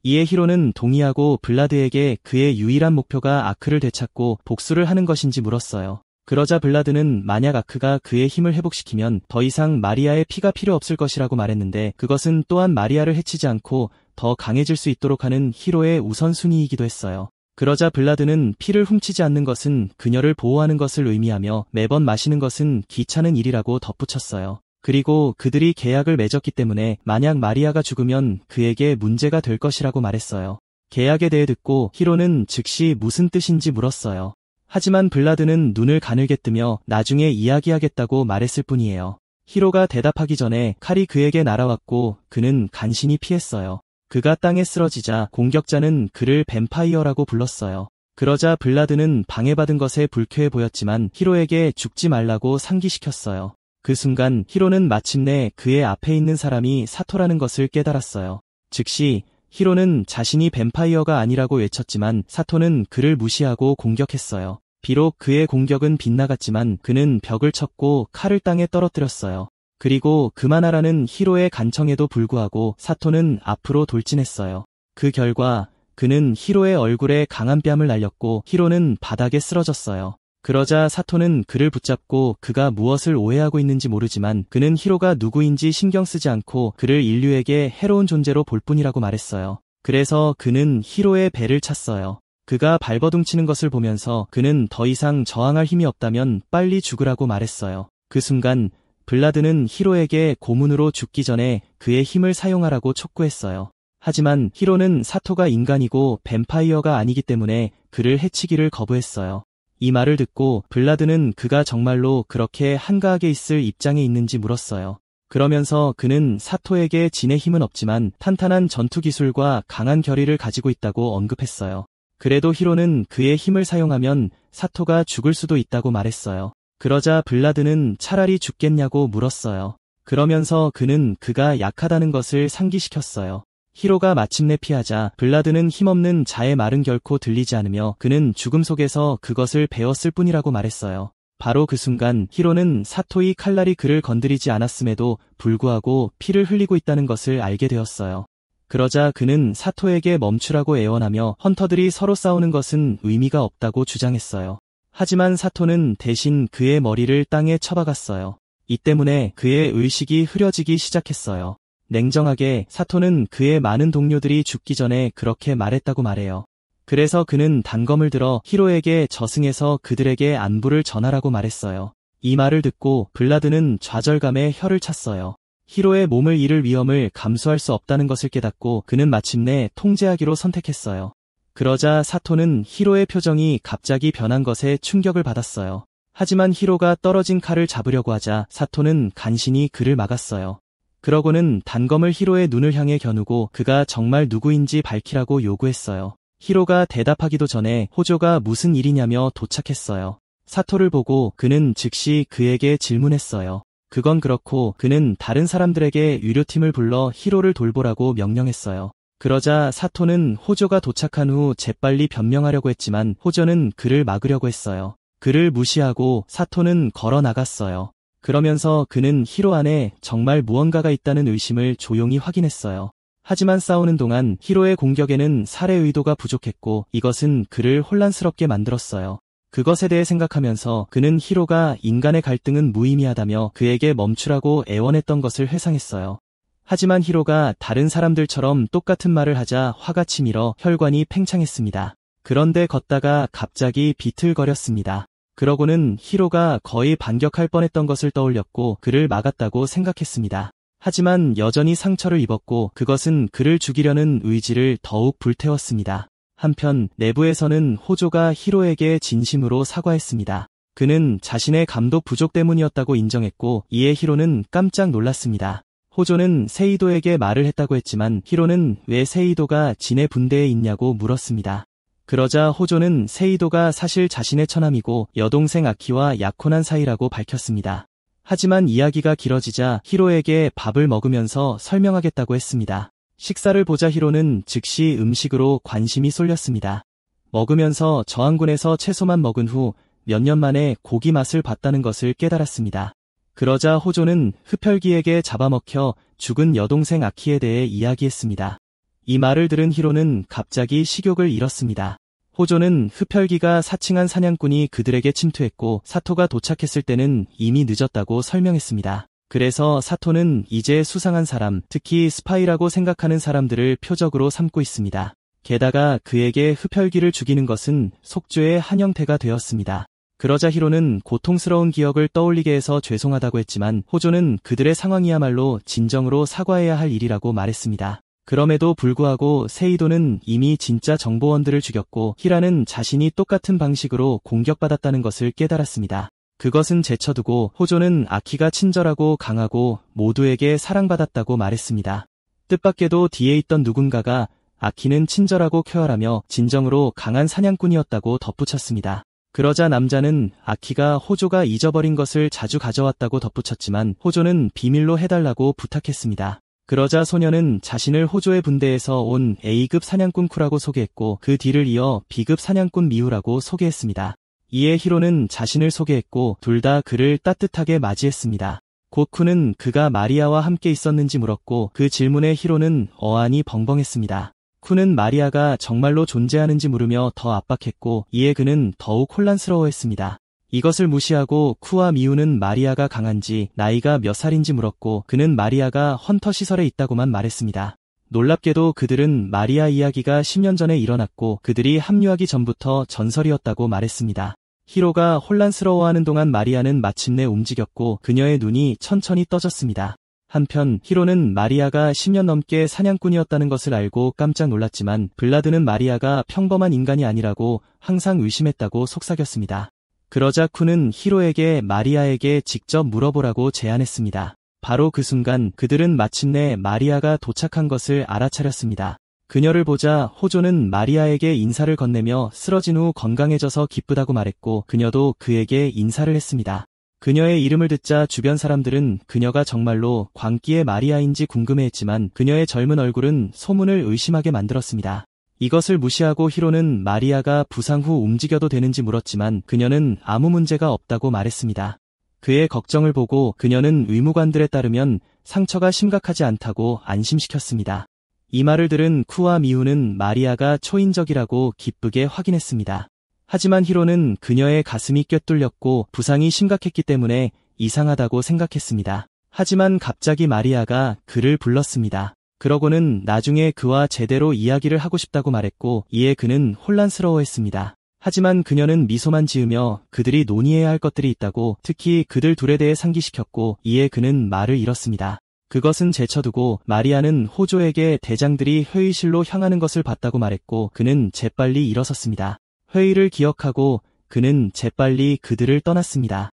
이에 히로는 동의하고 블라드에게 그의 유일한 목표가 아크를 되찾고 복수를 하는 것인지 물었어요. 그러자 블라드는 만약 아크가 그의 힘을 회복시키면 더 이상 마리아의 피가 필요 없을 것이라고 말했는데 그것은 또한 마리아를 해치지 않고 더 강해질 수 있도록 하는 히로의 우선순위이기도 했어요. 그러자 블라드는 피를 훔치지 않는 것은 그녀를 보호하는 것을 의미하며 매번 마시는 것은 귀찮은 일이라고 덧붙였어요. 그리고 그들이 계약을 맺었기 때문에 만약 마리아가 죽으면 그에게 문제가 될 것이라고 말했어요. 계약에 대해 듣고 히로는 즉시 무슨 뜻인지 물었어요. 하지만 블라드는 눈을 가늘게 뜨며 나중에 이야기하겠다고 말했을 뿐이에요. 히로가 대답하기 전에 칼이 그에게 날아왔고 그는 간신히 피했어요. 그가 땅에 쓰러지자 공격자는 그를 뱀파이어라고 불렀어요. 그러자 블라드는 방해받은 것에 불쾌해 보였지만 히로에게 죽지 말라고 상기시켰어요. 그 순간 히로는 마침내 그의 앞에 있는 사람이 사토라는 것을 깨달았어요. 즉시 히로는 자신이 뱀파이어가 아니라고 외쳤지만 사토는 그를 무시하고 공격했어요. 비록 그의 공격은 빗나갔지만 그는 벽을 쳤고 칼을 땅에 떨어뜨렸어요. 그리고 그만하라는 히로의 간청에도 불구하고 사토는 앞으로 돌진했어요. 그 결과 그는 히로의 얼굴에 강한 뺨을 날렸고 히로는 바닥에 쓰러졌어요. 그러자 사토는 그를 붙잡고 그가 무엇을 오해하고 있는지 모르지만 그는 히로가 누구인지 신경 쓰지 않고 그를 인류에게 해로운 존재로 볼 뿐이라고 말했어요. 그래서 그는 히로의 배를 찼어요. 그가 발버둥치는 것을 보면서 그는 더 이상 저항할 힘이 없다면 빨리 죽으라고 말했어요. 그 순간 블라드는 히로에게 고문으로 죽기 전에 그의 힘을 사용하라고 촉구했어요. 하지만 히로는 사토가 인간이고 뱀파이어가 아니기 때문에 그를 해치기를 거부했어요. 이 말을 듣고 블라드는 그가 정말로 그렇게 한가하게 있을 입장에 있는지 물었어요. 그러면서 그는 사토에게 진의 힘은 없지만 탄탄한 전투 기술과 강한 결의를 가지고 있다고 언급했어요. 그래도 히로는 그의 힘을 사용하면 사토가 죽을 수도 있다고 말했어요. 그러자 블라드는 차라리 죽겠냐고 물었어요. 그러면서 그는 그가 약하다는 것을 상기시켰어요. 히로가 마침내 피하자 블라드는 힘없는 자의 말은 결코 들리지 않으며 그는 죽음 속에서 그것을 배웠을 뿐이라고 말했어요. 바로 그 순간 히로는 사토의 칼날이 그를 건드리지 않았음에도 불구하고 피를 흘리고 있다는 것을 알게 되었어요. 그러자 그는 사토에게 멈추라고 애원하며 헌터들이 서로 싸우는 것은 의미가 없다고 주장했어요. 하지만 사토는 대신 그의 머리를 땅에 쳐박았어요. 이 때문에 그의 의식이 흐려지기 시작했어요. 냉정하게 사토는 그의 많은 동료들이 죽기 전에 그렇게 말했다고 말해요. 그래서 그는 단검을 들어 히로에게 저승에서 그들에게 안부를 전하라고 말했어요. 이 말을 듣고 블라드는 좌절감에 혀를 찼어요. 히로의 몸을 잃을 위험을 감수할 수 없다는 것을 깨닫고 그는 마침내 통제하기로 선택했어요. 그러자 사토는 히로의 표정이 갑자기 변한 것에 충격을 받았어요. 하지만 히로가 떨어진 칼을 잡으려고 하자 사토는 간신히 그를 막았어요. 그러고는 단검을 히로의 눈을 향해 겨누고 그가 정말 누구인지 밝히라고 요구했어요. 히로가 대답하기도 전에 호조가 무슨 일이냐며 도착했어요. 사토를 보고 그는 즉시 그에게 질문했어요. 그건 그렇고 그는 다른 사람들에게 유료팀을 불러 히로를 돌보라고 명령했어요. 그러자 사토는 호조가 도착한 후 재빨리 변명하려고 했지만 호조는 그를 막으려고 했어요. 그를 무시하고 사토는 걸어 나갔어요. 그러면서 그는 히로 안에 정말 무언가가 있다는 의심을 조용히 확인했어요. 하지만 싸우는 동안 히로의 공격에는 살해 의도가 부족했고 이것은 그를 혼란스럽게 만들었어요. 그것에 대해 생각하면서 그는 히로가 인간의 갈등은 무의미하다며 그에게 멈추라고 애원했던 것을 회상했어요. 하지만 히로가 다른 사람들처럼 똑같은 말을 하자 화가 치밀어 혈관이 팽창했습니다. 그런데 걷다가 갑자기 비틀거렸습니다. 그러고는 히로가 거의 반격할 뻔했던 것을 떠올렸고 그를 막았다고 생각했습니다. 하지만 여전히 상처를 입었고 그것은 그를 죽이려는 의지를 더욱 불태웠습니다. 한편 내부에서는 호조가 히로에게 진심으로 사과했습니다. 그는 자신의 감독 부족 때문이었다고 인정했고 이에 히로는 깜짝 놀랐습니다. 호조는 세이도에게 말을 했다고 했지만 히로는 왜 세이도가 진의 분대에 있냐고 물었습니다. 그러자 호조는 세이도가 사실 자신의 처남이고 여동생 아키와 약혼한 사이라고 밝혔습니다. 하지만 이야기가 길어지자 히로에게 밥을 먹으면서 설명하겠다고 했습니다. 식사를 보자 히로는 즉시 음식으로 관심이 쏠렸습니다. 먹으면서 저항군에서 채소만 먹은 후 몇 년 만에 고기 맛을 봤다는 것을 깨달았습니다. 그러자 호조는 흡혈귀에게 잡아먹혀 죽은 여동생 아키에 대해 이야기했습니다. 이 말을 들은 히로는 갑자기 식욕을 잃었습니다. 호조는 흡혈귀가 사칭한 사냥꾼이 그들에게 침투했고 사토가 도착했을 때는 이미 늦었다고 설명했습니다. 그래서 사토는 이제 수상한 사람, 특히 스파이라고 생각하는 사람들을 표적으로 삼고 있습니다. 게다가 그에게 흡혈귀를 죽이는 것은 속죄의 한 형태가 되었습니다. 그러자 히로는 고통스러운 기억을 떠올리게 해서 죄송하다고 했지만 호조는 그들의 상황이야말로 진정으로 사과해야 할 일이라고 말했습니다. 그럼에도 불구하고 세이도는 이미 진짜 정보원들을 죽였고 히라는 자신이 똑같은 방식으로 공격받았다는 것을 깨달았습니다. 그것은 제쳐두고 호조는 아키가 친절하고 강하고 모두에게 사랑받았다고 말했습니다. 뜻밖에도 뒤에 있던 누군가가 아키는 친절하고 쾌활하며 진정으로 강한 사냥꾼이었다고 덧붙였습니다. 그러자 남자는 아키가 호조가 잊어버린 것을 자주 가져왔다고 덧붙였지만 호조는 비밀로 해달라고 부탁했습니다. 그러자 소녀는 자신을 호조의 분대에서 온 A급 사냥꾼 쿠라고 소개했고 그 뒤를 이어 B급 사냥꾼 미우라고 소개했습니다. 이에 히로는 자신을 소개했고 둘 다 그를 따뜻하게 맞이했습니다. 곧 쿠는 그가 마리아와 함께 있었는지 물었고 그 질문에 히로는 어안이 벙벙했습니다. 쿠는 마리아가 정말로 존재하는지 물으며 더 압박했고 이에 그는 더욱 혼란스러워했습니다. 이것을 무시하고 쿠와 미우는 마리아가 강한지 나이가 몇 살인지 물었고 그는 마리아가 헌터 시설에 있다고만 말했습니다. 놀랍게도 그들은 마리아 이야기가 10년 전에 일어났고 그들이 합류하기 전부터 전설이었다고 말했습니다. 히로가 혼란스러워하는 동안 마리아는 마침내 움직였고 그녀의 눈이 천천히 떠졌습니다. 한편 히로는 마리아가 10년 넘게 사냥꾼이었다는 것을 알고 깜짝 놀랐지만 블라드는 마리아가 평범한 인간이 아니라고 항상 의심했다고 속삭였습니다. 그러자 쿤은 히로에게 마리아에게 직접 물어보라고 제안했습니다. 바로 그 순간 그들은 마침내 마리아가 도착한 것을 알아차렸습니다. 그녀를 보자 호조는 마리아에게 인사를 건네며 쓰러진 후 건강해져서 기쁘다고 말했고 그녀도 그에게 인사를 했습니다. 그녀의 이름을 듣자 주변 사람들은 그녀가 정말로 광기의 마리아인지 궁금해했지만 그녀의 젊은 얼굴은 소문을 의심하게 만들었습니다. 이것을 무시하고 히로는 마리아가 부상 후 움직여도 되는지 물었지만 그녀는 아무 문제가 없다고 말했습니다. 그의 걱정을 보고 그녀는 의무관들에 따르면 상처가 심각하지 않다고 안심시켰습니다. 이 말을 들은 쿠와 미우는 마리아가 초인적이라고 기쁘게 확인했습니다. 하지만 히로는 그녀의 가슴이 꿰뚫렸고 부상이 심각했기 때문에 이상하다고 생각했습니다. 하지만 갑자기 마리아가 그를 불렀습니다. 그러고는 나중에 그와 제대로 이야기를 하고 싶다고 말했고 이에 그는 혼란스러워했습니다. 하지만 그녀는 미소만 지으며 그들이 논의해야 할 것들이 있다고 특히 그들 둘에 대해 상기시켰고 이에 그는 말을 잃었습니다. 그것은 제쳐두고 마리아는 호조에게 대장들이 회의실로 향하는 것을 봤다고 말했고 그는 재빨리 일어섰습니다. 회의를 기억하고 그는 재빨리 그들을 떠났습니다.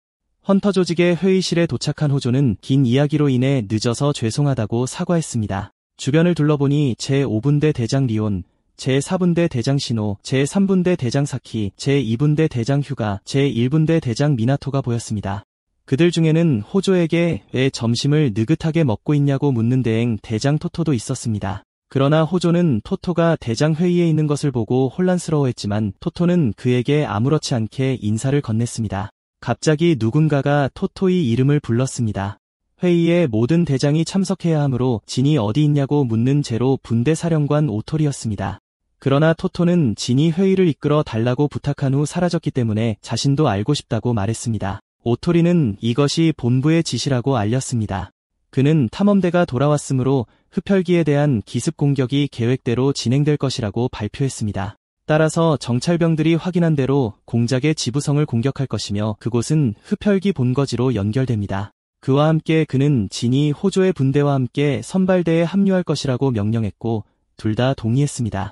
헌터 조직의 회의실에 도착한 호조는 긴 이야기로 인해 늦어서 죄송하다고 사과했습니다. 주변을 둘러보니 제5분대 대장 리온, 제4분대 대장 시노, 제3분대 대장 사키, 제2분대 대장 휴가, 제1분대 대장 미나토가 보였습니다. 그들 중에는 호조에게 왜 점심을 느긋하게 먹고 있냐고 묻는 대행 대장 토토도 있었습니다. 그러나 호조는 토토가 대장 회의에 있는 것을 보고 혼란스러워했지만 토토는 그에게 아무렇지 않게 인사를 건넸습니다. 갑자기 누군가가 토토의 이름을 불렀습니다. 회의에 모든 대장이 참석해야 하므로 진이 어디 있냐고 묻는 제로 분대 사령관 오토리였습니다. 그러나 토토는 진이 회의를 이끌어 달라고 부탁한 후 사라졌기 때문에 자신도 알고 싶다고 말했습니다. 오토리는 이것이 본부의 지시라고 알렸습니다. 그는 탐험대가 돌아왔으므로 흡혈귀에 대한 기습 공격이 계획대로 진행될 것이라고 발표했습니다. 따라서 정찰병들이 확인한 대로 공작의 지부성을 공격할 것이며 그곳은 흡혈귀 본거지로 연결됩니다. 그와 함께 그는 진이 호조의 분대와 함께 선발대에 합류할 것이라고 명령했고 둘 다 동의했습니다.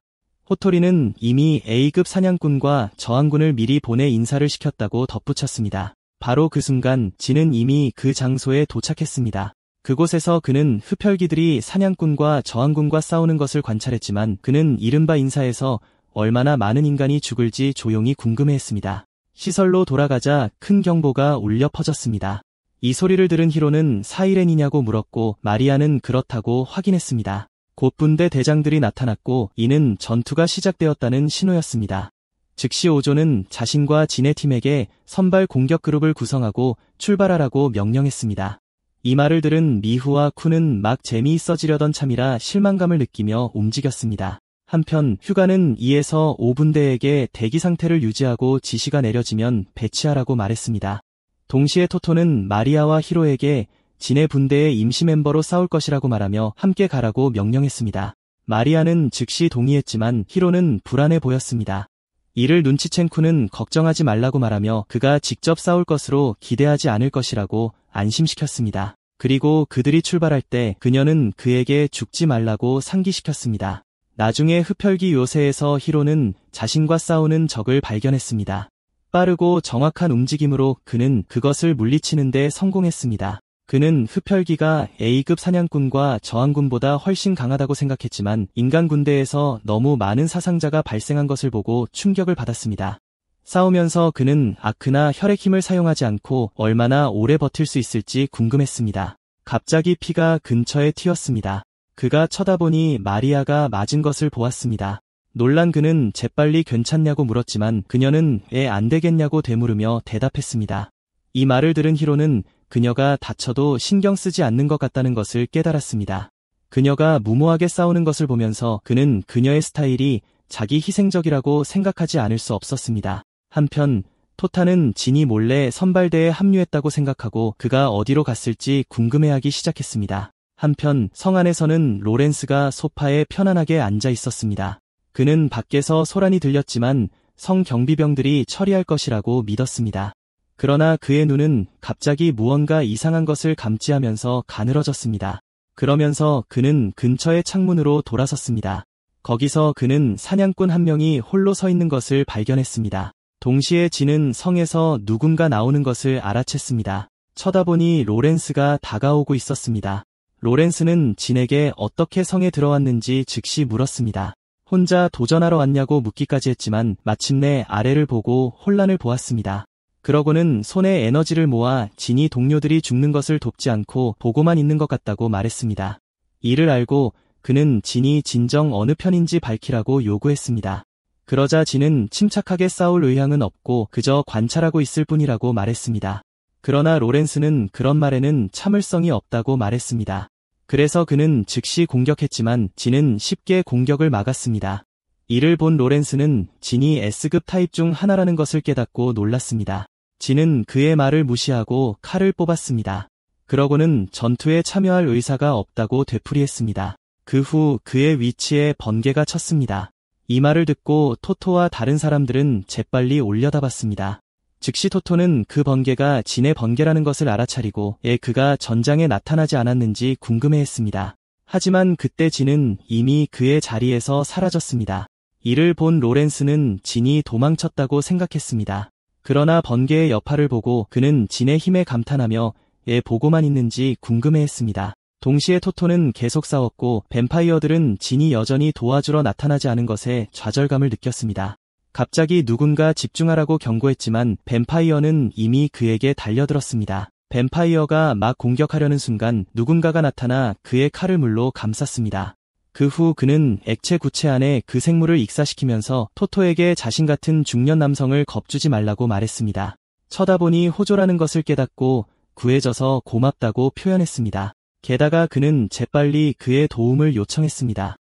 호토리는 이미 A급 사냥꾼과 저항군을 미리 보내 인사를 시켰다고 덧붙였습니다. 바로 그 순간 진은 이미 그 장소에 도착했습니다. 그곳에서 그는 흡혈귀들이 사냥꾼과 저항군과 싸우는 것을 관찰했지만 그는 이른바 인사에서 얼마나 많은 인간이 죽을지 조용히 궁금해했습니다. 시설로 돌아가자 큰 경보가 울려 퍼졌습니다. 이 소리를 들은 히로는 사이렌이냐고 물었고 마리아는 그렇다고 확인했습니다. 곧 분대 대장들이 나타났고 이는 전투가 시작되었다는 신호였습니다. 즉시 오조는 자신과 진의 팀에게 선발 공격 그룹을 구성하고 출발하라고 명령했습니다. 이 말을 들은 미후와 쿤은 막 재미있어지려던 참이라 실망감을 느끼며 움직였습니다. 한편 휴가는 2에서 5분대에게 대기 상태를 유지하고 지시가 내려지면 배치하라고 말했습니다. 동시에 토토는 마리아와 히로에게 진의 분대의 임시 멤버로 싸울 것이라고 말하며 함께 가라고 명령했습니다. 마리아는 즉시 동의했지만 히로는 불안해 보였습니다. 이를 눈치챈 쿤은 걱정하지 말라고 말하며 그가 직접 싸울 것으로 기대하지 않을 것이라고 안심시켰습니다. 그리고 그들이 출발할 때 그녀는 그에게 죽지 말라고 상기시켰습니다. 나중에 흡혈귀 요새에서 히로는 자신과 싸우는 적을 발견했습니다. 빠르고 정확한 움직임으로 그는 그것을 물리치는 데 성공했습니다. 그는 흡혈귀가 A급 사냥꾼과 저항군보다 훨씬 강하다고 생각했지만 인간 군대에서 너무 많은 사상자가 발생한 것을 보고 충격을 받았습니다. 싸우면서 그는 아크나 혈액 힘을 사용하지 않고 얼마나 오래 버틸 수 있을지 궁금했습니다. 갑자기 피가 근처에 튀었습니다. 그가 쳐다보니 마리아가 맞은 것을 보았습니다. 놀란 그는 재빨리 괜찮냐고 물었지만 그녀는 왜 안 되겠냐고 되물으며 대답했습니다. 이 말을 들은 히로는 그녀가 다쳐도 신경 쓰지 않는 것 같다는 것을 깨달았습니다. 그녀가 무모하게 싸우는 것을 보면서 그는 그녀의 스타일이 자기 희생적이라고 생각하지 않을 수 없었습니다. 한편 토타는 진이 몰래 선발대에 합류했다고 생각하고 그가 어디로 갔을지 궁금해하기 시작했습니다. 한편 성 안에서는 로렌스가 소파에 편안하게 앉아 있었습니다. 그는 밖에서 소란이 들렸지만 성 경비병들이 처리할 것이라고 믿었습니다. 그러나 그의 눈은 갑자기 무언가 이상한 것을 감지하면서 가늘어졌습니다. 그러면서 그는 근처의 창문으로 돌아섰습니다. 거기서 그는 사냥꾼 한 명이 홀로 서 있는 것을 발견했습니다. 동시에 진은 성에서 누군가 나오는 것을 알아챘습니다. 쳐다보니 로렌스가 다가오고 있었습니다. 로렌스는 진에게 어떻게 성에 들어왔는지 즉시 물었습니다. 혼자 도전하러 왔냐고 묻기까지 했지만 마침내 아래를 보고 혼란을 보았습니다. 그러고는 손에 에너지를 모아 진이 동료들이 죽는 것을 돕지 않고 보고만 있는 것 같다고 말했습니다. 이를 알고 그는 진이 진정 어느 편인지 밝히라고 요구했습니다. 그러자 진은 침착하게 싸울 의향은 없고 그저 관찰하고 있을 뿐이라고 말했습니다. 그러나 로렌스는 그런 말에는 참을성이 없다고 말했습니다. 그래서 그는 즉시 공격했지만 진은 쉽게 공격을 막았습니다. 이를 본 로렌스는 진이 S급 타입 중 하나라는 것을 깨닫고 놀랐습니다. 진은 그의 말을 무시하고 칼을 뽑았습니다. 그러고는 전투에 참여할 의사가 없다고 되풀이했습니다. 그 후 그의 위치에 번개가 쳤습니다. 이 말을 듣고 토토와 다른 사람들은 재빨리 올려다봤습니다. 즉시 토토는 그 번개가 진의 번개라는 것을 알아차리고 그가 전장에 나타나지 않았는지 궁금해했습니다. 하지만 그때 진은 이미 그의 자리에서 사라졌습니다. 이를 본 로렌스는 진이 도망쳤다고 생각했습니다. 그러나 번개의 여파를 보고 그는 진의 힘에 감탄하며 보고만 있는지 궁금해했습니다. 동시에 토토는 계속 싸웠고 뱀파이어들은 진이 여전히 도와주러 나타나지 않은 것에 좌절감을 느꼈습니다. 갑자기 누군가 집중하라고 경고했지만 뱀파이어는 이미 그에게 달려들었습니다. 뱀파이어가 막 공격하려는 순간 누군가가 나타나 그의 칼을 물로 감쌌습니다. 그 후 그는 액체 구체 안에 그 생물을 익사시키면서 토토에게 자신 같은 중년 남성을 겁주지 말라고 말했습니다. 쳐다보니 호조라는 것을 깨닫고 구해져서 고맙다고 표현했습니다. 게다가 그는 재빨리 그의 도움을 요청했습니다.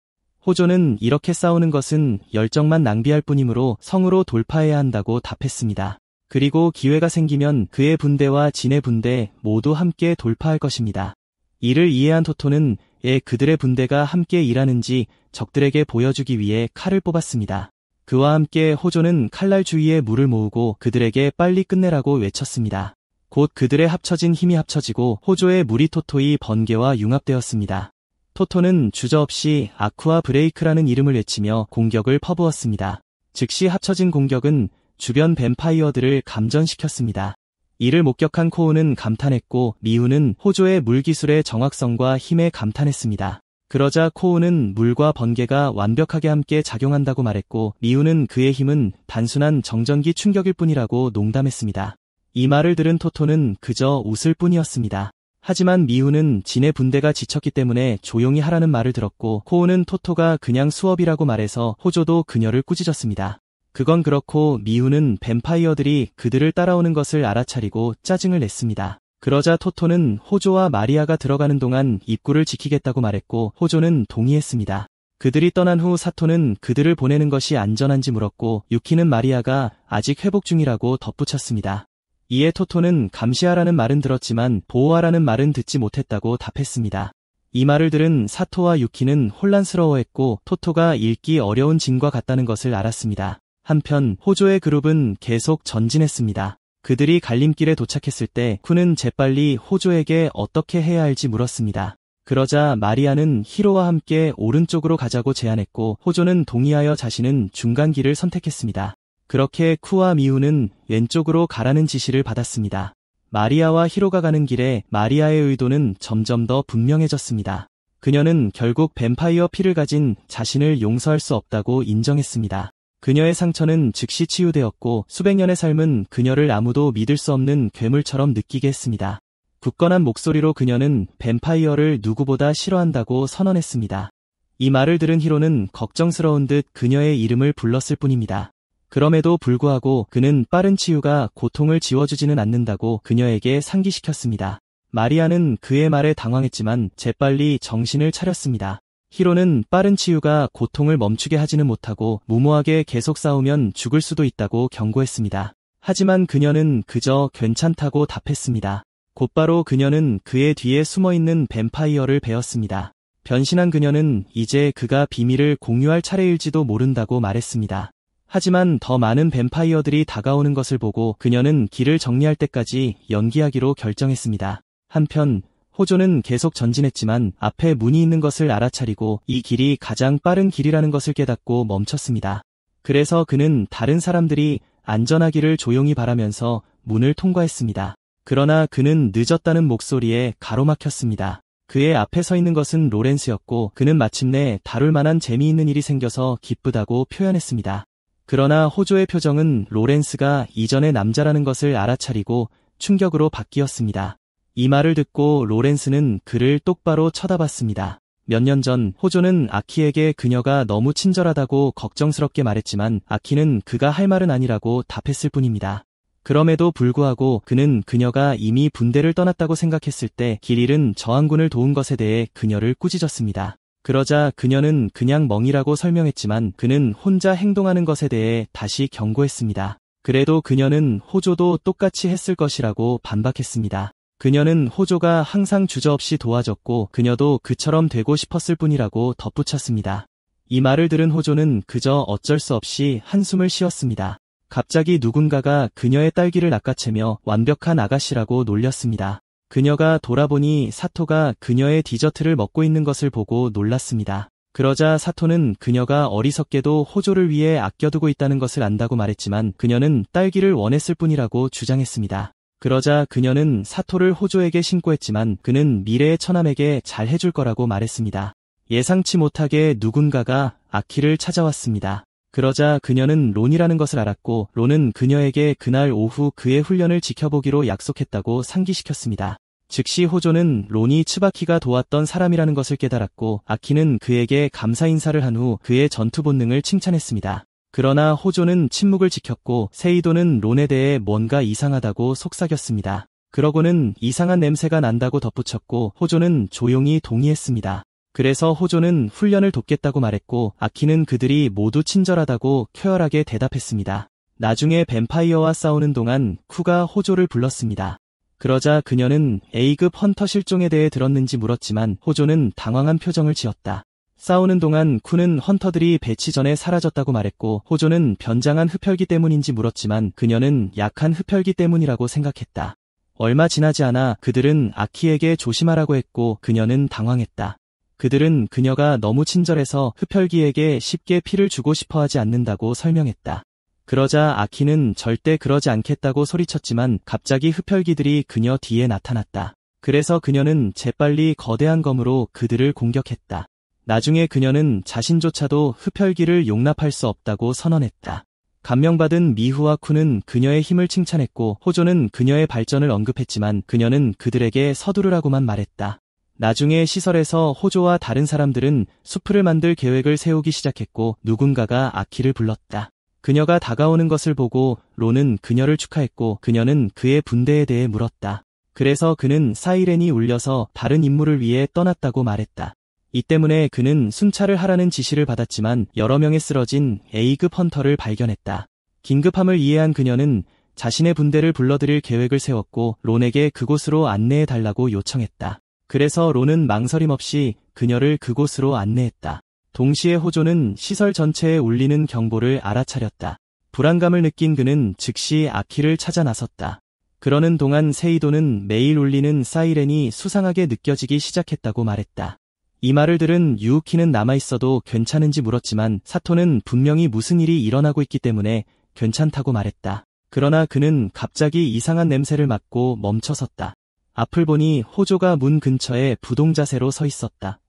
호조는 이렇게 싸우는 것은 열정만 낭비할 뿐이므로 성으로 돌파해야 한다고 답했습니다. 그리고 기회가 생기면 그의 분대와 진의 분대 모두 함께 돌파할 것입니다. 이를 이해한 토토는 그들의 분대가 함께 일하는지 적들에게 보여주기 위해 칼을 뽑았습니다. 그와 함께 호조는 칼날 주위에 물을 모으고 그들에게 빨리 끝내라고 외쳤습니다. 곧 그들의 합쳐진 힘이 합쳐지고 호조의 무리 토토이 번개와 융합되었습니다. 토토는 주저없이 아쿠아 브레이크라는 이름을 외치며 공격을 퍼부었습니다. 즉시 합쳐진 공격은 주변 뱀파이어들을 감전시켰습니다. 이를 목격한 코우는 감탄했고 미우는 호조의 물기술의 정확성과 힘에 감탄했습니다. 그러자 코우는 물과 번개가 완벽하게 함께 작용한다고 말했고 미우는 그의 힘은 단순한 정전기 충격일 뿐이라고 농담했습니다. 이 말을 들은 토토는 그저 웃을 뿐이었습니다. 하지만 미우는 진의 분대가 지쳤기 때문에 조용히 하라는 말을 들었고 코우는 토토가 그냥 수업이라고 말해서 호조도 그녀를 꾸짖었습니다. 그건 그렇고 미우는 뱀파이어들이 그들을 따라오는 것을 알아차리고 짜증을 냈습니다. 그러자 토토는 호조와 마리아가 들어가는 동안 입구를 지키겠다고 말했고 호조는 동의했습니다. 그들이 떠난 후 사토는 그들을 보내는 것이 안전한지 물었고 유키는 마리아가 아직 회복 중이라고 덧붙였습니다. 이에 토토는 감시하라는 말은 들었지만 보호하라는 말은 듣지 못했다고 답했습니다. 이 말을 들은 사토와 유키는 혼란스러워했고 토토가 읽기 어려운 진과 같다는 것을 알았습니다. 한편 호조의 그룹은 계속 전진했습니다. 그들이 갈림길에 도착했을 때 쿠는 재빨리 호조에게 어떻게 해야 할지 물었습니다. 그러자 마리아는 히로와 함께 오른쪽으로 가자고 제안했고 호조는 동의하여 자신은 중간길을 선택했습니다. 그렇게 쿠와 미우는 왼쪽으로 가라는 지시를 받았습니다. 마리아와 히로가 가는 길에 마리아의 의도는 점점 더 분명해졌습니다. 그녀는 결국 뱀파이어 피를 가진 자신을 용서할 수 없다고 인정했습니다. 그녀의 상처는 즉시 치유되었고 수백 년의 삶은 그녀를 아무도 믿을 수 없는 괴물처럼 느끼게 했습니다. 굳건한 목소리로 그녀는 뱀파이어를 누구보다 싫어한다고 선언했습니다. 이 말을 들은 히로는 걱정스러운 듯 그녀의 이름을 불렀을 뿐입니다. 그럼에도 불구하고 그는 빠른 치유가 고통을 지워주지는 않는다고 그녀에게 상기시켰습니다. 마리아는 그의 말에 당황했지만 재빨리 정신을 차렸습니다. 히로는 빠른 치유가 고통을 멈추게 하지는 못하고 무모하게 계속 싸우면 죽을 수도 있다고 경고했습니다. 하지만 그녀는 그저 괜찮다고 답했습니다. 곧바로 그녀는 그의 뒤에 숨어있는 뱀파이어를 베었습니다. 변신한 그녀는 이제 그가 비밀을 공유할 차례일지도 모른다고 말했습니다. 하지만 더 많은 뱀파이어들이 다가오는 것을 보고 그녀는 길을 정리할 때까지 연기하기로 결정했습니다. 한편 호조는 계속 전진했지만 앞에 문이 있는 것을 알아차리고 이 길이 가장 빠른 길이라는 것을 깨닫고 멈췄습니다. 그래서 그는 다른 사람들이 안전하기를 조용히 바라면서 문을 통과했습니다. 그러나 그는 늦었다는 목소리에 가로막혔습니다. 그의 앞에 서 있는 것은 로렌스였고 그는 마침내 다룰 만한 재미있는 일이 생겨서 기쁘다고 표현했습니다. 그러나 호조의 표정은 로렌스가 이전의 남자라는 것을 알아차리고 충격으로 바뀌었습니다. 이 말을 듣고 로렌스는 그를 똑바로 쳐다봤습니다. 몇 년 전 호조는 아키에게 그녀가 너무 친절하다고 걱정스럽게 말했지만 아키는 그가 할 말은 아니라고 답했을 뿐입니다. 그럼에도 불구하고 그는 그녀가 이미 분대를 떠났다고 생각했을 때 길 잃은 저항군을 도운 것에 대해 그녀를 꾸짖었습니다. 그러자 그녀는 그냥 멍이라고 설명했지만 그는 혼자 행동하는 것에 대해 다시 경고했습니다. 그래도 그녀는 호조도 똑같이 했을 것이라고 반박했습니다. 그녀는 호조가 항상 주저없이 도와줬고 그녀도 그처럼 되고 싶었을 뿐이라고 덧붙였습니다. 이 말을 들은 호조는 그저 어쩔 수 없이 한숨을 쉬었습니다. 갑자기 누군가가 그녀의 딸기를 낚아채며 완벽한 아가씨라고 놀렸습니다. 그녀가 돌아보니 사토가 그녀의 디저트를 먹고 있는 것을 보고 놀랐습니다. 그러자 사토는 그녀가 어리석게도 호조를 위해 아껴두고 있다는 것을 안다고 말했지만 그녀는 딸기를 원했을 뿐이라고 주장했습니다. 그러자 그녀는 사토를 호조에게 신고했지만 그는 미래의 처남에게 잘 해줄 거라고 말했습니다. 예상치 못하게 누군가가 아키를 찾아왔습니다. 그러자 그녀는 론이라는 것을 알았고 론은 그녀에게 그날 오후 그의 훈련을 지켜보기로 약속했다고 상기시켰습니다. 즉시 호조는 론이 츠바키가 도왔던 사람이라는 것을 깨달았고 아키는 그에게 감사 인사를 한 후 그의 전투 본능을 칭찬했습니다. 그러나 호조는 침묵을 지켰고 세이도는 론에 대해 뭔가 이상하다고 속삭였습니다. 그러고는 이상한 냄새가 난다고 덧붙였고 호조는 조용히 동의했습니다. 그래서 호조는 훈련을 돕겠다고 말했고 아키는 그들이 모두 친절하다고 쾌활하게 대답했습니다. 나중에 뱀파이어와 싸우는 동안 쿠가 호조를 불렀습니다. 그러자 그녀는 A급 헌터 실종에 대해 들었는지 물었지만 호조는 당황한 표정을 지었다. 싸우는 동안 쿠는 헌터들이 배치 전에 사라졌다고 말했고 호조는 변장한 흡혈귀 때문인지 물었지만 그녀는 약한 흡혈귀 때문이라고 생각했다. 얼마 지나지 않아 그들은 아키에게 조심하라고 했고 그녀는 당황했다. 그들은 그녀가 너무 친절해서 흡혈귀에게 쉽게 피를 주고 싶어 하지 않는다고 설명했다. 그러자 아키는 절대 그러지 않겠다고 소리쳤지만 갑자기 흡혈귀들이 그녀 뒤에 나타났다. 그래서 그녀는 재빨리 거대한 검으로 그들을 공격했다. 나중에 그녀는 자신조차도 흡혈귀를 용납할 수 없다고 선언했다. 감명받은 미후와 쿠는 그녀의 힘을 칭찬했고 호조는 그녀의 발전을 언급했지만 그녀는 그들에게 서두르라고만 말했다. 나중에 시설에서 호조와 다른 사람들은 수프를 만들 계획을 세우기 시작했고 누군가가 아키를 불렀다. 그녀가 다가오는 것을 보고 론은 그녀를 축하했고 그녀는 그의 분대에 대해 물었다. 그래서 그는 사이렌이 울려서 다른 임무를 위해 떠났다고 말했다. 이 때문에 그는 순찰을 하라는 지시를 받았지만 여러 명의 쓰러진 A급 헌터를 발견했다. 긴급함을 이해한 그녀는 자신의 분대를 불러들일 계획을 세웠고 론에게 그곳으로 안내해달라고 요청했다. 그래서 론은 망설임 없이 그녀를 그곳으로 안내했다. 동시에 호조는 시설 전체에 울리는 경보를 알아차렸다. 불안감을 느낀 그는 즉시 아키를 찾아 나섰다. 그러는 동안 세이도는 매일 울리는 사이렌이 수상하게 느껴지기 시작했다고 말했다. 이 말을 들은 유우키는 남아있어도 괜찮은지 물었지만 사토는 분명히 무슨 일이 일어나고 있기 때문에 괜찮다고 말했다. 그러나 그는 갑자기 이상한 냄새를 맡고 멈춰섰다. 앞을 보니 호조가 문 근처에 부동자세로 서 있었다.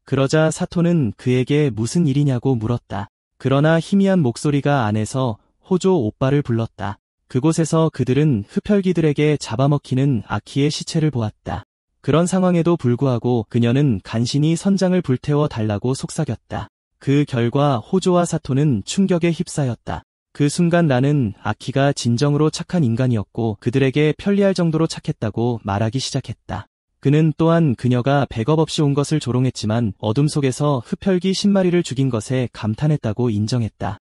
그러자 사토는 그에게 무슨 일이냐고 물었다. 그러나 희미한 목소리가 안에서 호조 오빠를 불렀다. 그곳에서 그들은 흡혈귀들에게 잡아먹히는 아키의 시체를 보았다. 그런 상황에도 불구하고 그녀는 간신히 선장을 불태워 달라고 속삭였다. 그 결과 호조와 사토는 충격에 휩싸였다. 그 순간 나는 아키가 진정으로 착한 인간이었고 그들에게 편리할 정도로 착했다고 말하기 시작했다. 그는 또한 그녀가 백업 없이 온 것을 조롱했지만 어둠 속에서 흡혈귀 10마리를 죽인 것에 감탄했다고 인정했다.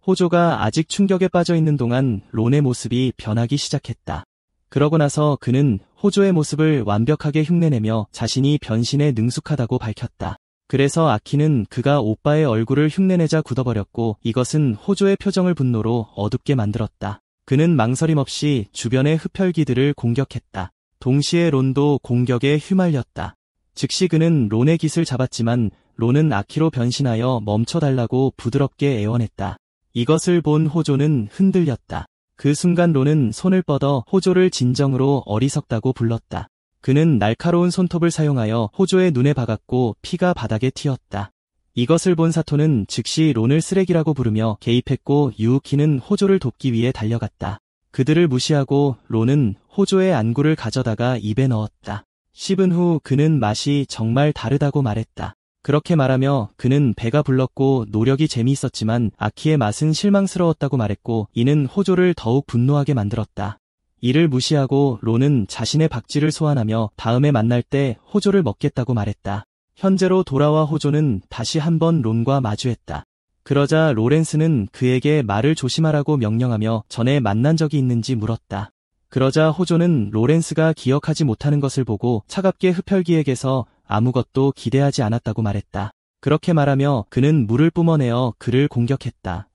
호조가 아직 충격에 빠져 있는 동안 론의 모습이 변하기 시작했다. 그러고 나서 그는 호조의 모습을 완벽하게 흉내내며 자신이 변신에 능숙하다고 밝혔다. 그래서 아키는 그가 오빠의 얼굴을 흉내내자 굳어버렸고 이것은 호조의 표정을 분노로 어둡게 만들었다. 그는 망설임 없이 주변의 흡혈귀들을 공격했다. 동시에 론도 공격에 휘말렸다. 즉시 그는 론의 깃을 잡았지만 론은 아키로 변신하여 멈춰달라고 부드럽게 애원했다. 이것을 본 호조는 흔들렸다. 그 순간 론은 손을 뻗어 호조를 진정으로 어리석다고 불렀다. 그는 날카로운 손톱을 사용하여 호조의 눈에 박았고 피가 바닥에 튀었다. 이것을 본 사토는 즉시 론을 쓰레기라고 부르며 개입했고 유우키는 호조를 돕기 위해 달려갔다. 그들을 무시하고 론은 호조의 안구를 가져다가 입에 넣었다. 씹은 후 그는 맛이 정말 다르다고 말했다. 그렇게 말하며 그는 배가 불렀고 노력이 재미있었지만 아키의 맛은 실망스러웠다고 말했고 이는 호조를 더욱 분노하게 만들었다. 이를 무시하고 론은 자신의 박쥐를 소환하며 다음에 만날 때 호조를 먹겠다고 말했다. 현재로 돌아와 호조는 다시 한번 론과 마주했다. 그러자 로렌스는 그에게 말을 조심하라고 명령하며 전에 만난 적이 있는지 물었다. 그러자 호조는 로렌스가 기억하지 못하는 것을 보고 차갑게 흡혈귀에게서 아무것도 기대하지 않았다고 말했다. 그렇게 말하며 그는 물을 뿜어내어 그를 공격했다.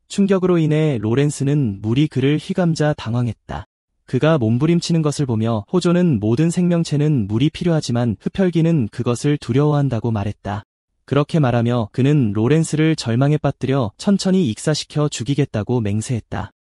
충격으로 인해 로렌스는 물이 그를 휘감자 당황했다. 그가 몸부림치는 것을 보며 호조는 모든 생명체는 물이 필요하지만 흡혈귀는 그것을 두려워한다고 말했다. 그렇게 말하며 그는 로렌스를 절망에 빠뜨려 천천히 익사시켜 죽이겠다고 맹세했다.